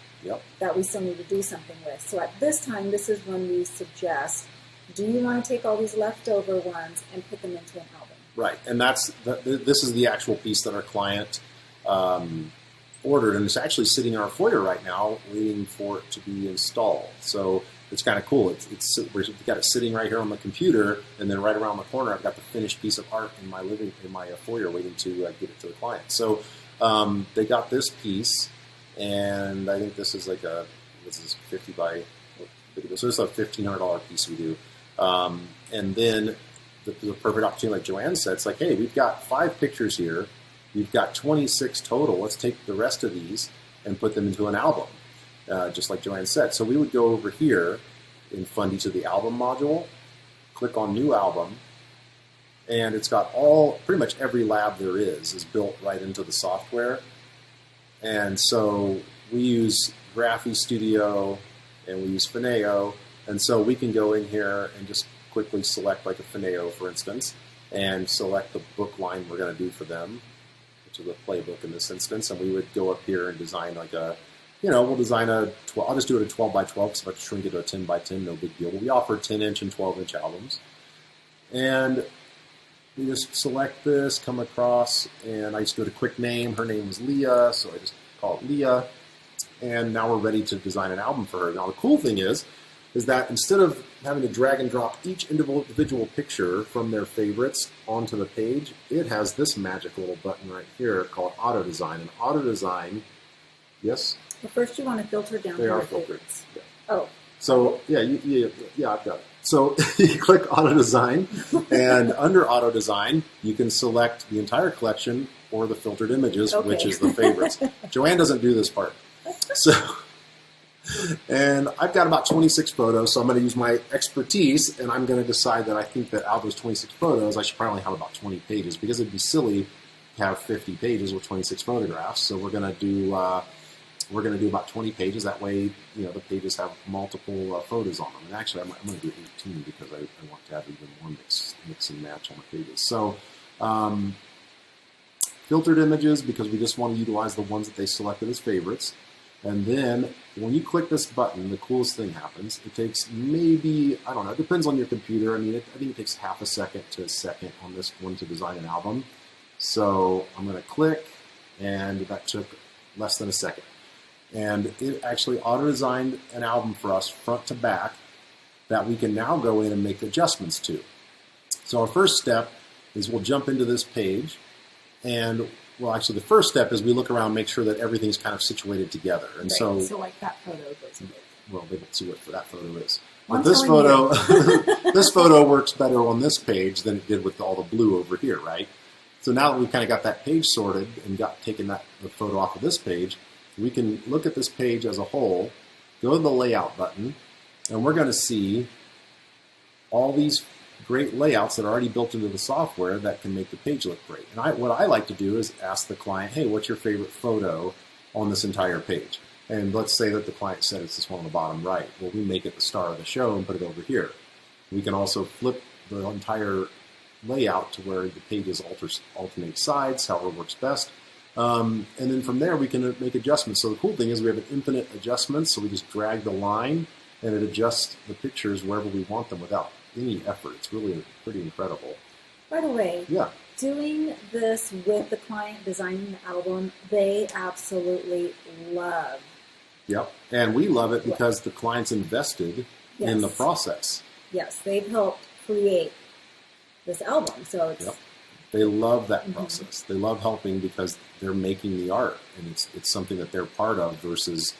that we still need to do something with. So at this time, this is when we suggest, do you want to take all these leftover ones and put them into an album? Right, and this is the actual piece that our client ordered, and it's actually sitting in our foyer right now, waiting for it to be installed. So it's kind of cool. We've got it sitting right here on the computer, and then right around the corner, I've got the finished piece of art in my foyer, waiting to get it to the client. So they got this piece, and I think this is 50 by. So this is a $1,500 piece we do, and then. The perfect opportunity, like Joanne said, it's like, hey, we've got 5 pictures here. We've got 26 total. Let's take the rest of these and put them into an album, just like Joanne said. So we would go over here in Fundy to the album module, click on New Album, and it's got pretty much every lab there is built right into the software. And so we use Graphy Studio and we use Fineo, and so we can go in here and just quickly select like a Fineo, for instance, and select the book line we're going to do for them, which is a playbook in this instance, and we would go up here and design like we'll design I'll just do it a 12 by 12, because if I shrink it to a 10 by 10, no big deal. But we offer 10-inch and 12-inch albums. And we just select this, come across, and I just do a quick name. Her name was Leah, so I just call it Leah. And now we're ready to design an album for her. Now the cool thing is that instead of having to drag and drop each individual picture from their favorites onto the page, it has this magic little button right here called Auto Design. And Auto Design, yes? Well, first you want to filter down. They are filtered. Yeah. Oh. So, yeah, I've got it. So you click Auto Design, and under Auto Design, you can select the entire collection or the filtered images, okay, which is the favorites. Joanne doesn't do this part. So... And I've got about 26 photos, so I'm going to use my expertise, and I'm going to decide that I think that out of those 26 photos, I should probably have about 20 pages, because it'd be silly to have 50 pages with 26 photographs. So we're going to do about 20 pages. That way, the pages have multiple photos on them. And actually, I'm going to do 18 because I want to have even more mix and match on the pages. So filtered images, because we just want to utilize the ones that they selected as favorites. And then when you click this button, the coolest thing happens. It takes maybe, I don't know, it depends on your computer. I mean, I think it takes half a second to a second on this one to design an album. So I'm going to click, and that took less than a second. And it actually auto-designed an album for us front to back that we can now go in and make adjustments to. So our first step is we'll jump into this page, and well, actually, the first step is we look around, make sure that everything's kind of situated together. And right. So like that photo goes in. Well, they don't see what that photo is. Well, but this photo, this photo works better on this page than it did with all the blue over here, right? So now that we've kind of got that page sorted and taken the photo off of this page, we can look at this page as a whole, go to the layout button, and we're going to see all these great layouts that are already built into the software that can make the page look great. And what I like to do is ask the client, hey, what's your favorite photo on this entire page? And let's say that the client said it's this one on the bottom right. Well, we make it the star of the show and put it over here. We can also flip the entire layout to where the pages alternate sides, however works best. And then from there, we can make adjustments. So the cool thing is we have an infinite adjustments, so we just drag the line, and it adjusts the pictures wherever we want them without any effort. It's really pretty incredible. By the way, yeah, doing this with the client designing the album, they absolutely love. Yep, and we love it because the client's invested yes. in the process. Yes, they've helped create this album, so it's... Yep. They love that process. They love helping because they're making the art, and it's something that they're part of versus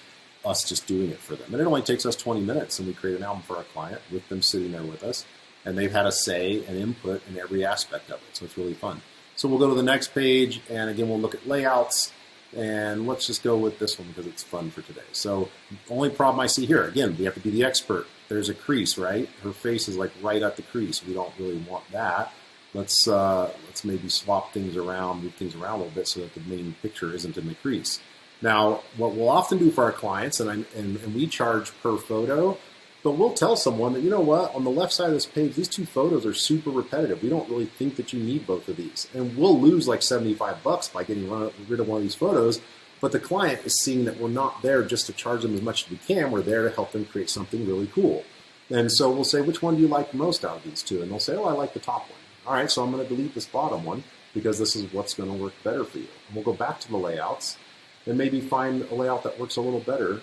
us just doing it for them. And it only takes us 20 minutes, and we create an album for our client with them sitting there with us, and they've had a say and input in every aspect of it, so it's really fun. So we'll go to the next page, and again, we'll look at layouts, and let's just go with this one because it's fun for today. So the only problem I see here, again, we have to be the expert. There's a crease, right? Her face is like right at the crease. We don't really want that. Let's maybe swap things around, move things around a little bit so that the main picture isn't in the crease. Now, what we'll often do for our clients, and we charge per photo, but we'll tell someone that, you know what, on the left side of this page, these 2 photos are super repetitive. We don't really think that you need both of these. And we'll lose like $75 by getting rid of one of these photos, but the client is seeing that we're not there just to charge them as much as we can. We're there to help them create something really cool. And so we'll say, which one do you like most out of these 2? And they'll say, oh, I like the top one. all right, so I'm going to delete this bottom one because this is what's going to work better for you. And we'll go back to the layouts and maybe find a layout that works a little better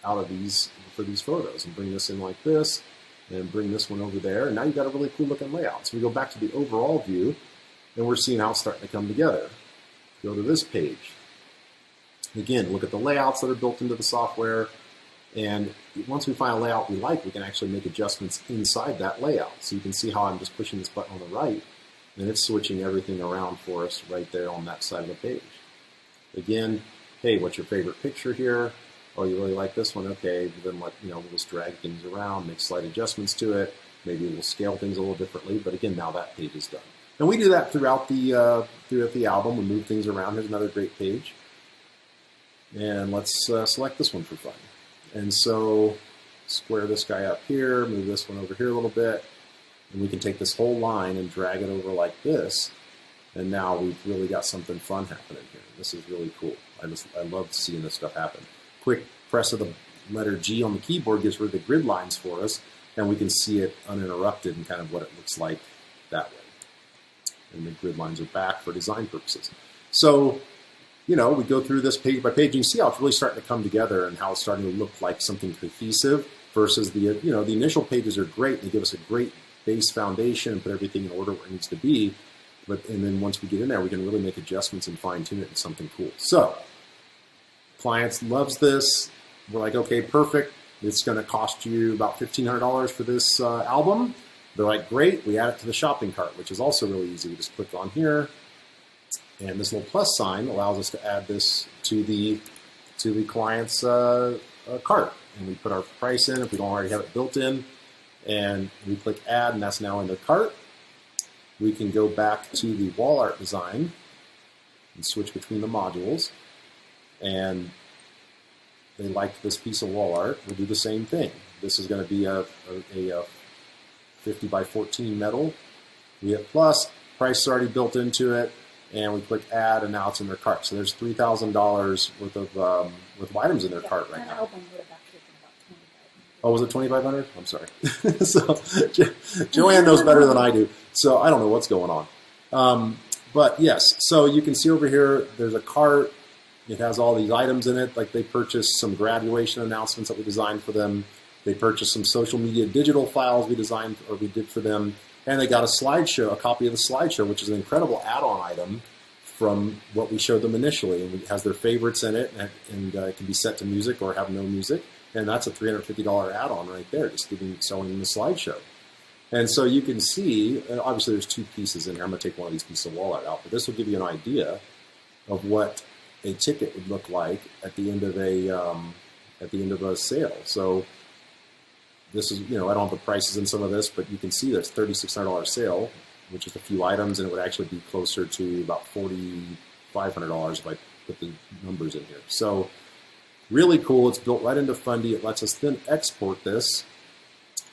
out of these for these photos, and bring this in like this, and bring this one over there. And now you've got a really cool looking layout. So we go back to the overall view, and we're seeing how it's starting to come together. Go to this page. Again, look at the layouts that are built into the software. And once we find a layout we like, we can actually make adjustments inside that layout. So you can see how I'm just pushing this button on the right, and it's switching everything around for us right there on that side of the page. Again, hey, what's your favorite picture here? Oh, you really like this one? Okay, then we'll just drag things around, make slight adjustments to it. Maybe we'll scale things a little differently. But again, now that page is done. And we do that throughout the album. We move things around. Here's another great page. And let's select this one for fun. And so square this guy up here, move this one over here a little bit, and we can take this whole line and drag it over like this. And now we've really got something fun happening here. This is really cool. I love seeing this stuff happen. Quick press of the letter G on the keyboard gets rid of the grid lines for us, and we can see it uninterrupted and kind of what it looks like that way. And the grid lines are back for design purposes. So, we go through this page by page, and you see how it's really starting to come together and how it's starting to look like something cohesive versus the initial pages are great. They give us a great base foundation and put everything in order where it needs to be. And then once we get in there, we can really make adjustments and fine tune it into something cool. So, clients loves this. We're like, okay, perfect. It's going to cost you about $1,500 for this album. They're like, great. We add it to the shopping cart, which is also really easy. We just click on here, and this little plus sign allows us to add this to the client's cart. And we put our price in if we don't already have it built in, and we click add, and that's now in the cart. We can go back to the wall art design and switch between the modules. And they like this piece of wall art. We'll do the same thing. This is going to be a 50 by 14 metal. We hit plus, price is already built into it, and we click add, and now it's in their cart. So there's $3,000 worth of items in their cart right now. Album would have actually been about $2,500. Oh, was it $2,500? I'm sorry. So Joanne knows better than I do. So I don't know what's going on. But yes, so you can see over here, there's a cart. It has all these items in it, like they purchased some graduation announcements that we designed for them. They purchased some social media digital files we designed or we did for them. And they got a slideshow, a copy of the slideshow, which is an incredible add-on item from what we showed them initially. And it has their favorites in it, and it can be set to music or have no music. And that's a $350 add-on right there, just selling them the slideshow. And so you can see, and obviously there's two pieces in here. I'm going to take one of these pieces of wall art out, but this will give you an idea of what a ticket would look like at the end of a sale. So this is, I don't have the prices in some of this, but you can see there's $3,600 sale, which is a few items, and it would actually be closer to about $4,500 if I put the numbers in here. So really cool. It's built right into Fundy. It lets us then export this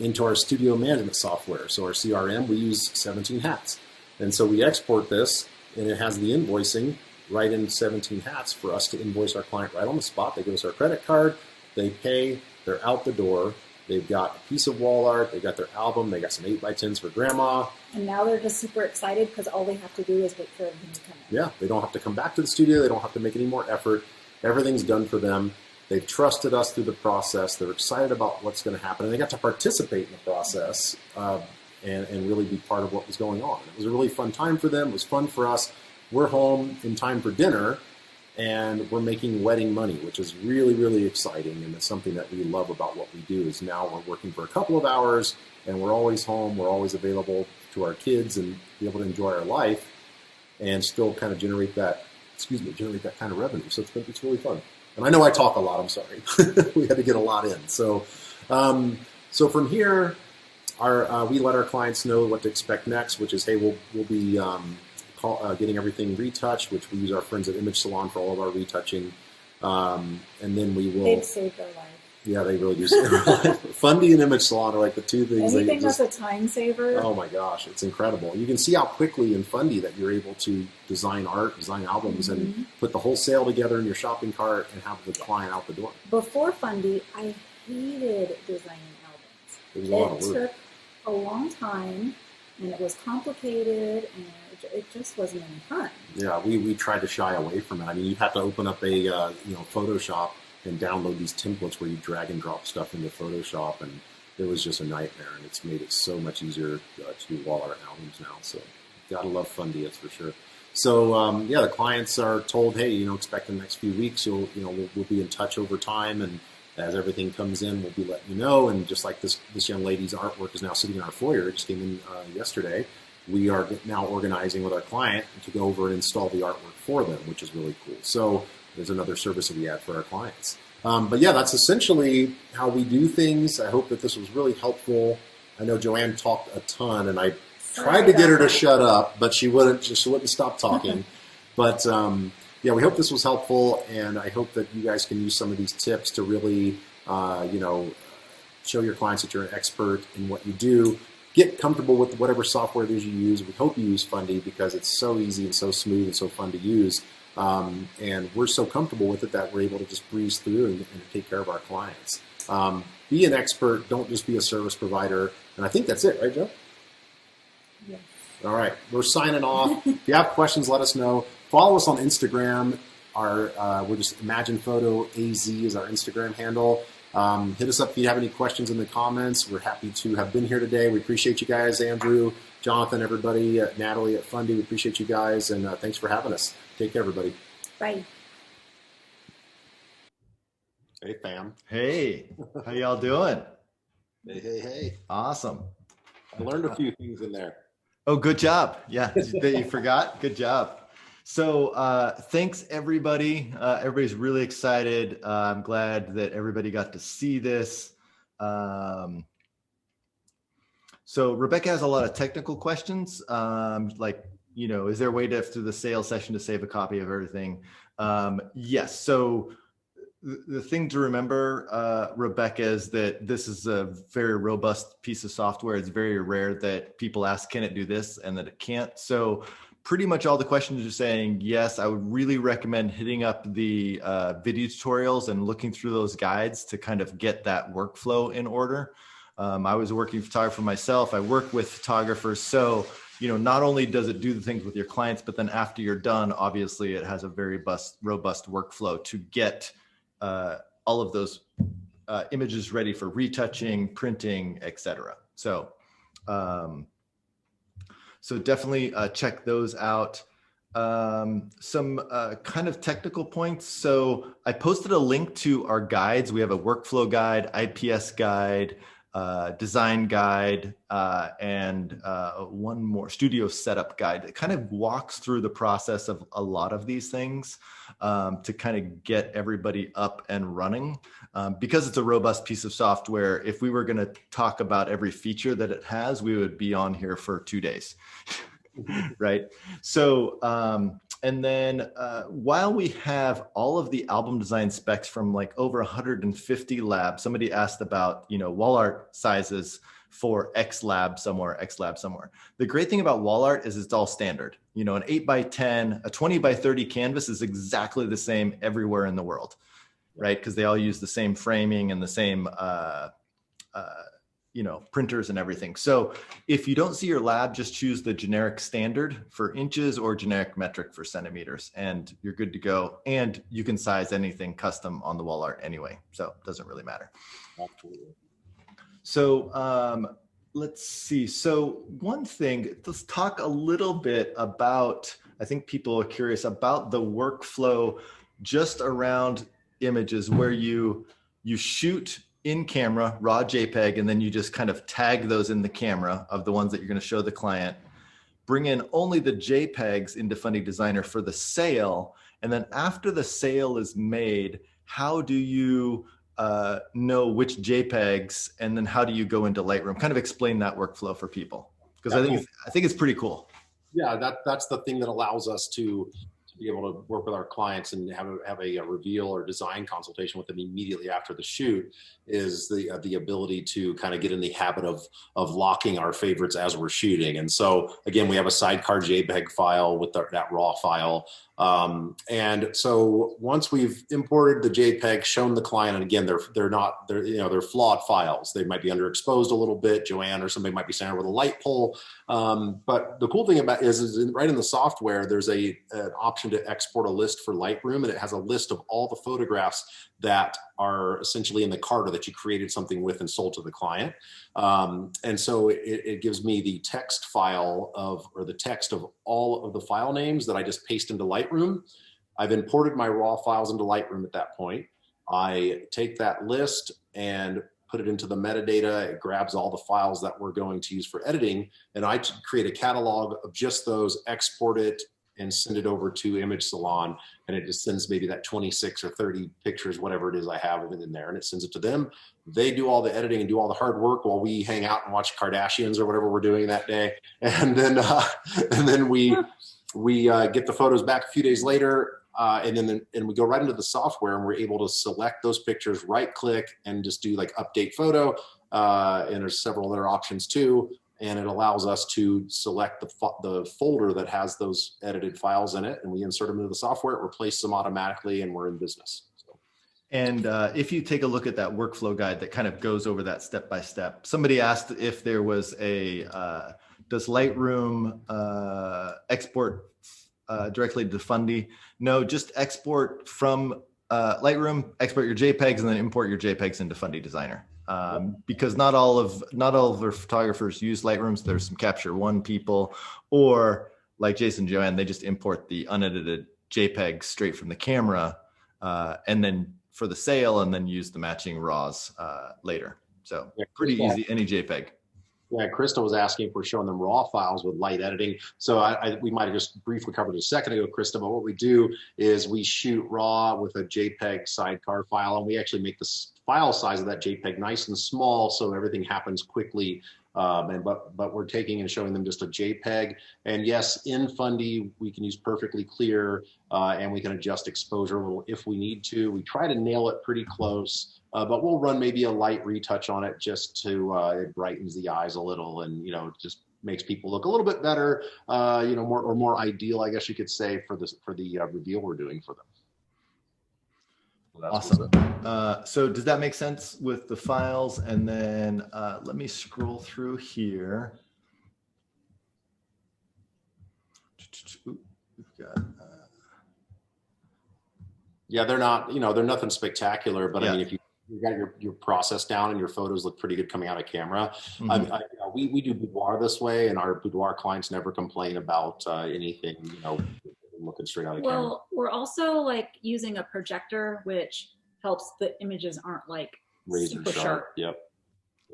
into our studio management software. So our CRM, we use 17 Hats. And so we export this, and it has the invoicing right in 17 Hats for us to invoice our client right on the spot. They give us our credit card, they pay, they're out the door. They've got a piece of wall art, they got their album, they got some 8x10s for grandma. And now they're just super excited because all they have to do is wait for everything to come in. Yeah, they don't have to come back to the studio, they don't have to make any more effort. Everything's done for them. They've trusted us through the process. They're excited about what's going to happen. And they got to participate in the process and really be part of what was going on. It was a really fun time for them. It was fun for us. We're home in time for dinner, and we're making wedding money, which is really, really exciting. And it's something that we love about what we do is now we're working for a couple of hours, and we're always home. We're always available to our kids and be able to enjoy our life and still kind of generate that kind of revenue. So it's really fun. And I know I talk a lot, I'm sorry. We had to get a lot in. So from here, we let our clients know what to expect next, which is, hey, we'll be getting everything retouched, which we use our friends at Image Salon for all of our retouching. And then we will... They've saved their life. Yeah, they really do save their life. Fundy and Image Salon are like the two things. Anything that's a time saver. Oh my gosh, it's incredible. You can see how quickly in Fundy that you're able to design art, design albums, and put the whole sale together in your shopping cart and have the client out the door. Before Fundy, I hated designing albums. It was a lot of work. Took a long time, and it was complicated, and it just wasn't any fun. Yeah, we tried to shy away from it. I mean, you have to open up a Photoshop and download these templates where you drag and drop stuff into Photoshop, and it was just a nightmare. And it's made it so much easier to do wall art albums now. So gotta love Fundy, that's for sure. So the clients are told, hey, expect in the next few weeks, we'll be in touch over time, and as everything comes in, we'll be letting you know. And just like this young lady's artwork is now sitting in our foyer, it just came in yesterday. We are now organizing with our client to go over and install the artwork for them, which is really cool. So there's another service that we add for our clients. But yeah, that's essentially how we do things. I hope that this was really helpful. I know Joanne talked a ton, and I tried to get her to shut up, but she wouldn't stop talking. But we hope this was helpful, and I hope that you guys can use some of these tips to really, show your clients that you're an expert in what you do. Get comfortable with whatever software it is you use. We hope you use Fundy because it's so easy and so smooth and so fun to use. And we're so comfortable with it that we're able to just breeze through and take care of our clients. Be an expert. Don't just be a service provider. And I think that's it, right, Joe? Yes. All right. We're signing off. If you have questions, let us know. Follow us on Instagram. We're just Imagine Photo AZ is our Instagram handle. Hit us up if you have any questions in the comments. We're happy to have been here today. We appreciate you guys, Andrew, Jonathan, everybody, Natalie at Fundy. We appreciate you guys, and thanks for having us. Take care, everybody. Bye. Hey, fam. Hey, how y'all doing? Hey. Awesome. I learned a few things in there. Oh, good job. Yeah, that you forgot. Good job. So thanks, everybody. Everybody's really excited. I'm glad that everybody got to see this. So Rebecca has a lot of technical questions, is there a way to, through the sales session, to save a copy of everything? Yes. So the thing to remember, Rebecca, is that this is a very robust piece of software. It's very rare that people ask, can it do this? And that it can't. So pretty much all the questions are saying yes. I would really recommend hitting up the video tutorials and looking through those guides to kind of get that workflow in order. I was a working photographer myself. I work with photographers. So, not only does it do the things with your clients, but then after you're done, obviously it has a very robust workflow to get all of those images ready for retouching, printing, etc. So definitely check those out. Some kind of technical points. So I posted a link to our guides. We have a workflow guide, IPS guide, design guide, and one more studio setup guide that kind of walks through the process of a lot of these things to kind of get everybody up and running. Because it's a robust piece of software, if we were going to talk about every feature that it has, we would be on here for 2 days. Right? So, and then while we have all of the album design specs from like over 150 labs, somebody asked about, wall art sizes for X lab somewhere, X lab somewhere. The great thing about wall art is it's all standard. An 8x10, a 20x30 canvas is exactly the same everywhere in the world, right? Because they all use the same framing and the same printers and everything. So if you don't see your lab, just choose the generic standard for inches or generic metric for centimeters, and you're good to go. And you can size anything custom on the wall art anyway. So it doesn't really matter. Absolutely. So let's see. So one thing, let's talk a little bit about, I think people are curious about the workflow just around images where you shoot in camera, raw JPEG, and then you just kind of tag those in the camera of the ones that you're going to show the client. Bring in only the JPEGs into Fundy Designer for the sale. And then after the sale is made, how do you know which JPEGs, and then how do you go into Lightroom? Kind of explain that workflow for people, because I think it's pretty cool. Yeah, that's the thing that allows us to be able to work with our clients and have a reveal or design consultation with them immediately after the shoot, is the ability to kind of get in the habit of locking our favorites as we're shooting. And so again, we have a sidecar JPEG file with that raw file. And so once we've imported the JPEG, shown the client, and again, they're flawed files. They might be underexposed a little bit. Joanne or somebody might be standing with a light pole. But the cool thing about right in the software, there's an option to export a list for Lightroom, and it has a list of all the photographs that are essentially in the cart or that you created something with and sold to the client. And so it gives me the text file or the text of all of the file names that I just paste into Lightroom. I've imported my raw files into Lightroom at that point. I take that list and put it into the metadata. It grabs all the files that we're going to use for editing, and I create a catalog of just those, export it, and send it over to Image Salon, and it just sends maybe that 26 or 30 pictures, whatever it is I have of it in there, and it sends it to them. They do all the editing and do all the hard work while we hang out and watch Kardashians or whatever we're doing that day, and then we get the photos back a few days later. And we go right into the software, and we're able to select those pictures, right click, and just do like update photo. And there's several other options too. And it allows us to select the folder that has those edited files in it, and we insert them into the software. It replaces them automatically, and we're in business. So. And if you take a look at that workflow guide that kind of goes over that step by step, somebody asked if there was does Lightroom export directly to Fundy? No, just export from Lightroom, export your JPEGs, and then import your JPEGs into Fundy Designer. Because not all of our photographers use Lightrooms. There's some Capture One people, or like Jason and Joanne, they just import the unedited JPEG straight from the camera, and then for the sale, and then use the matching RAWs later. So pretty easy, any JPEG. Yeah, Krista was asking if we're showing them raw files with light editing. So we might have just briefly covered it a second ago, Krista, but what we do is we shoot raw with a JPEG sidecar file, and we actually make the file size of that JPEG nice and small so everything happens quickly. But we're taking and showing them just a JPEG. And yes, in Fundy, we can use perfectly clear, and we can adjust exposure a little if we need to. We try to nail it pretty close. But we'll run maybe a light retouch on it just to, it brightens the eyes a little, and, just makes people look a little bit better, more ideal, I guess you could say, for the reveal we're doing for them. So awesome. So does that make sense with the files? And then let me scroll through here. We've got, yeah, they're not, they're nothing spectacular, but yeah. I mean, if you got your process down and your photos look pretty good coming out of camera. Mm-hmm. We do boudoir this way, and our boudoir clients never complain about anything, looking straight out of camera. Well, we're also using a projector, which helps the images aren't razor sharp. Yep.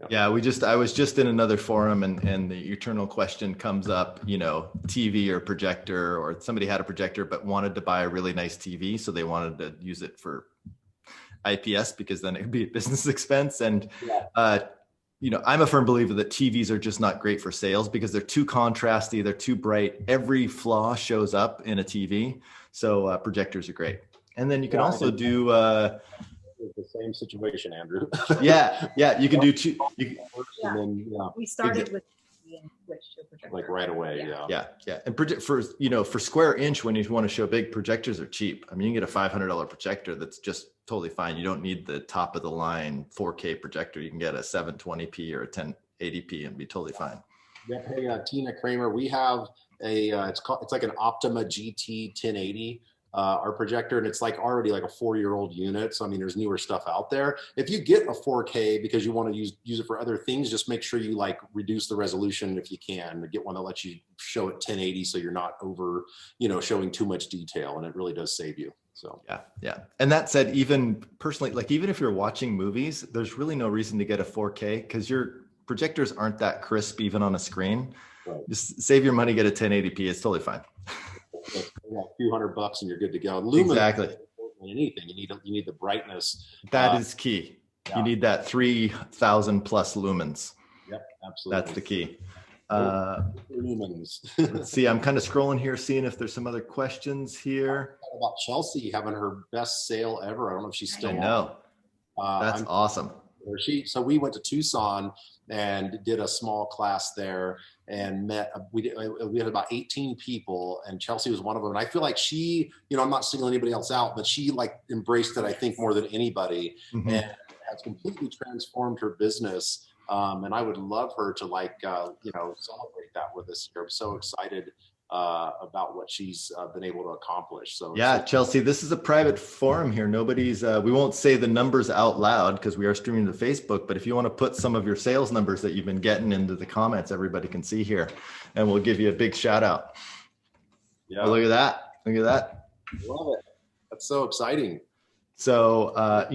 Yeah, I was just in another forum, and the eternal question comes up, TV or projector, or somebody had a projector but wanted to buy a really nice TV, so they wanted to use it for IPS because then it would be a business expense. And, I'm a firm believer that TVs are just not great for sales because they're too contrasty. They're too bright. Every flaw shows up in a TV. So projectors are great. And then you can also do the same situation, Andrew. yeah. You can do two. We started with and switched to projector. Right away. Yeah. And for square inch, when you want to show big, projectors are cheap. I mean, you can get a $500 projector that's just totally fine. You don't need the top of the line 4K projector. You can get a 720p or a 1080p and be totally fine. Yeah. Hey, Tina Kramer, we have it's like an Optima GT 1080. Our projector, and it's already a 4-year-old unit. So I mean, there's newer stuff out there. If you get a 4K because you want to use it for other things, just make sure you reduce the resolution if you can. Get one that lets you show it 1080, so you're not over, showing too much detail, and it really does save you. So yeah. And that said, even personally, even if you're watching movies, there's really no reason to get a 4K because your projectors aren't that crisp even on a screen. Right. Just save your money, get a 1080p. It's totally fine. A few $100 and you're good to go. Exactly. Anything you need the brightness. That is key. Yeah. You need that 3,000 plus lumens. Yep, absolutely. That's the key. Lumens. Let's see. I'm kind of scrolling here, seeing if there's some other questions here. About Chelsea having her best sale ever. I don't know if she's still. I know. That's awesome. So we went to Tucson and did a small class there and we had about 18 people, and Chelsea was one of them. And I feel like she, I'm not singling anybody else out, but she like embraced it, I think, more than anybody, and has completely transformed her business. And I would love her to celebrate that with us here. I'm so excited about what she's been able to accomplish. So yeah, Chelsea, this is a private forum here. Nobody's, we won't say the numbers out loud because we are streaming to Facebook, but if you want to put some of your sales numbers that you've been getting into the comments, everybody can see here, and we'll give you a big shout out. Yeah. Oh, look at that. Look at that. Love it. That's so exciting. So,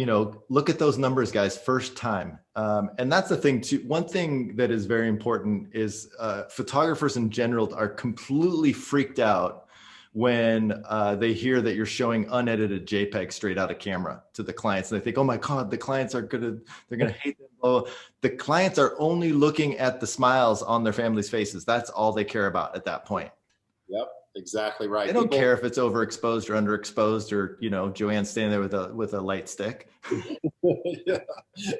look at those numbers, guys, first time. And that's the thing too. One thing that is very important is photographers in general are completely freaked out when they hear that you're showing unedited JPEG straight out of camera to the clients. And they think, oh my God, the clients they're going to hate them. Oh, the clients are only looking at the smiles on their family's faces. That's all they care about at that point. Yep. Exactly right. They don't care if it's overexposed or underexposed, or Joanne standing there with a light stick. Yeah.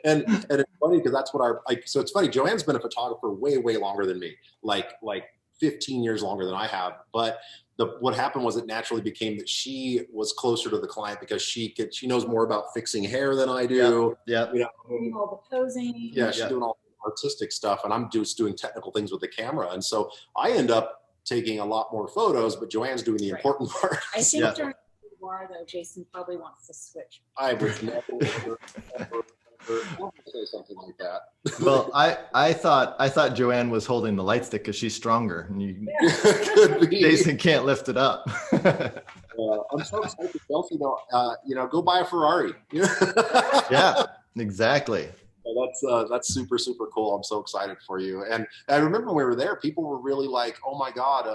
And it's funny because that's what so it's funny. Joanne's been a photographer way longer than me, like 15 years longer than I have. But what happened was it naturally became that she was closer to the client because she knows more about fixing hair than I do. Yeah. Doing all the posing. Yeah, she's doing all the artistic stuff, and I'm just doing technical things with the camera. And so I end up taking a lot more photos, but Joanne's doing the important part. I think during the war, though, Jason probably wants to switch. I would never say something like that. Well, I thought Joanne was holding the light stick because she's stronger, and Jason can't lift it up. I'm so excited for Chelsea, though. Go buy a Ferrari. Yeah, exactly. That's super, super cool. I'm so excited for you. And I remember when we were there, people were really like, oh my God,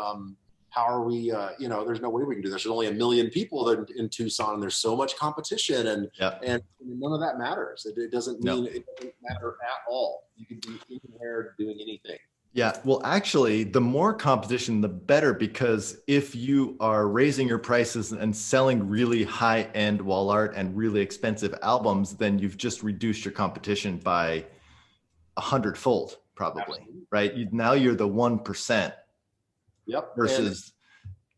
how are we, there's no way we can do this. There's only 1 million people in Tucson, and there's so much competition, and none of that matters. It doesn't mean it doesn't matter at all. You can be anywhere doing anything. Yeah, well, actually, the more competition, the better, because if you are raising your prices and selling really high-end wall art and really expensive albums, then you've just reduced your competition by 100-fold, probably. Absolutely. Right? Now you're the 1%. Yep. Versus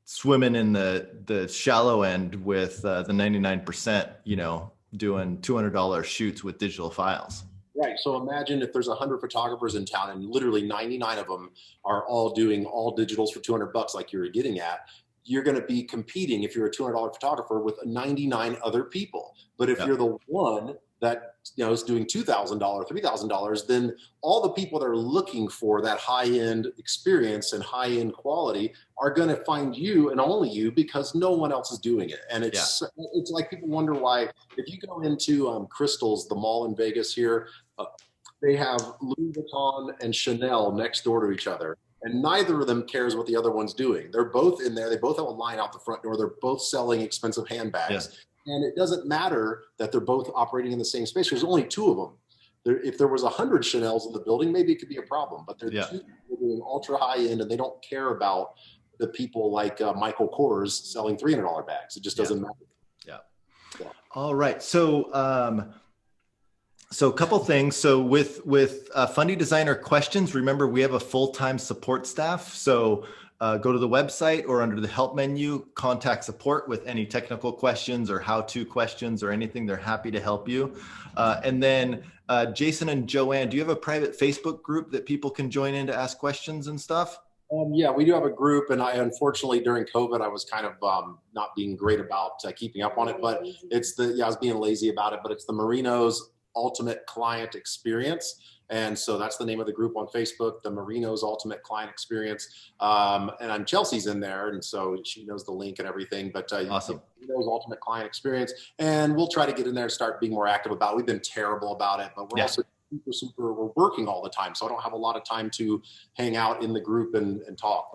swimming in the shallow end with the 99%, doing $200 shoots with digital files. Right. So imagine if there's 100 photographers in town, and literally 99 of them are all doing all digitals for $200, like you were getting at. You're going to be competing, if you're a $200 photographer, with 99 other people. But if you're the one that is doing $2,000, $3,000, then all the people that are looking for that high-end experience and high-end quality are going to find you, and only you, because no one else is doing it. And it's like, people wonder why, if you go into Crystal's, the mall in Vegas here, they have Louis Vuitton and Chanel next door to each other, and neither of them cares what the other one's doing. They're both in there. They both have a line out the front door. They're both selling expensive handbags. Yeah. And it doesn't matter that they're both operating in the same space. There's only 2 of them. If there was 100 Chanels in the building, maybe it could be a problem. But they're 2 people doing ultra high end, and they don't care about the people like Michael Kors selling $300 bags. It just doesn't matter. Yeah. All right. So a couple things. So with Fundy Designer questions, remember we have a full-time support staff. So go to the website, or under the help menu, contact support with any technical questions or how-to questions or anything. They're happy to help you. And then Jason and Joanne, do you have a private Facebook group that people can join in to ask questions and stuff? Yeah, we do have a group, and unfortunately during COVID, I was kind of not being great about keeping up on it, but I was being lazy about it, but it's the Marino's Ultimate Client Experience. And so that's the name of the group on Facebook, the Marino's Ultimate Client Experience. And Chelsea's in there, and so she knows the link and everything. But awesome. Marino's Ultimate Client Experience. And we'll try to get in there and start being more active about it. We've been terrible about it, but we're also we're working all the time. So I don't have a lot of time to hang out in the group and talk.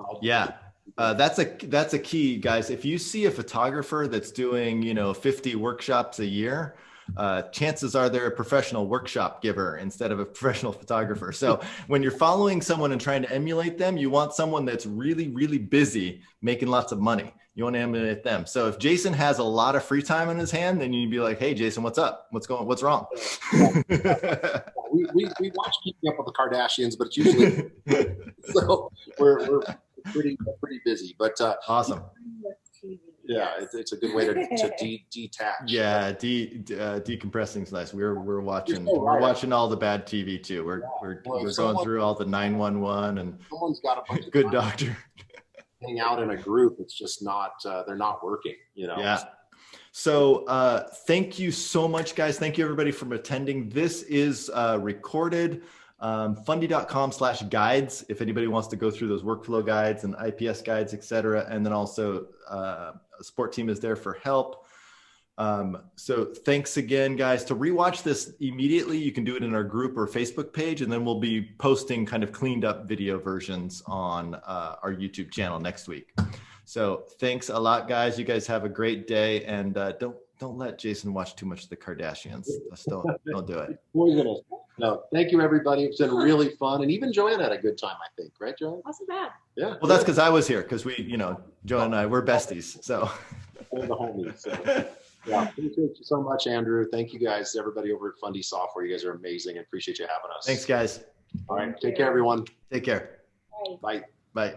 That's a key, guys. If you see a photographer that's doing, 50 workshops a year, chances are they're a professional workshop giver instead of a professional photographer. So when you're following someone and trying to emulate them, you want someone that's really, really busy making lots of money. You want to emulate them. So if Jason has a lot of free time on his hand, then you'd be like, hey, Jason, what's up? What's wrong? We watch Keeping Up with the Kardashians, but it's usually so we're pretty busy. But awesome. Yeah, it's a good way to detach. Yeah, decompressing is nice. We're watching all the bad TV too. We're going through all the 911 and someone's got a bunch of Good Doctor. Hang out in a group, it's just not they're not working, you know. Yeah. So thank you so much, guys. Thank you everybody for attending. This is recorded. Fundy.com/guides if anybody wants to go through those workflow guides and IPS guides, etc. And then also Sport Team is there for help. So thanks again, guys. To rewatch this immediately, you can do it in our group or Facebook page, and then we'll be posting kind of cleaned up video versions on our YouTube channel next week. So thanks a lot, guys. You guys have a great day, and don't let Jason watch too much of the Kardashians. Just don't do it. No, thank you, everybody. It's been really fun, and even Joanne had a good time, I think, right, Joanne? Wasn't bad. Yeah. Well, that's because I was here, because Joanne and I, we're besties. So we're the homies. So. Yeah, appreciate you so much, Andrew. Thank you guys, everybody over at Fundy Software. You guys are amazing, and appreciate you having us. Thanks, guys. All right, take care, everyone. Take care. Bye. Bye. Bye.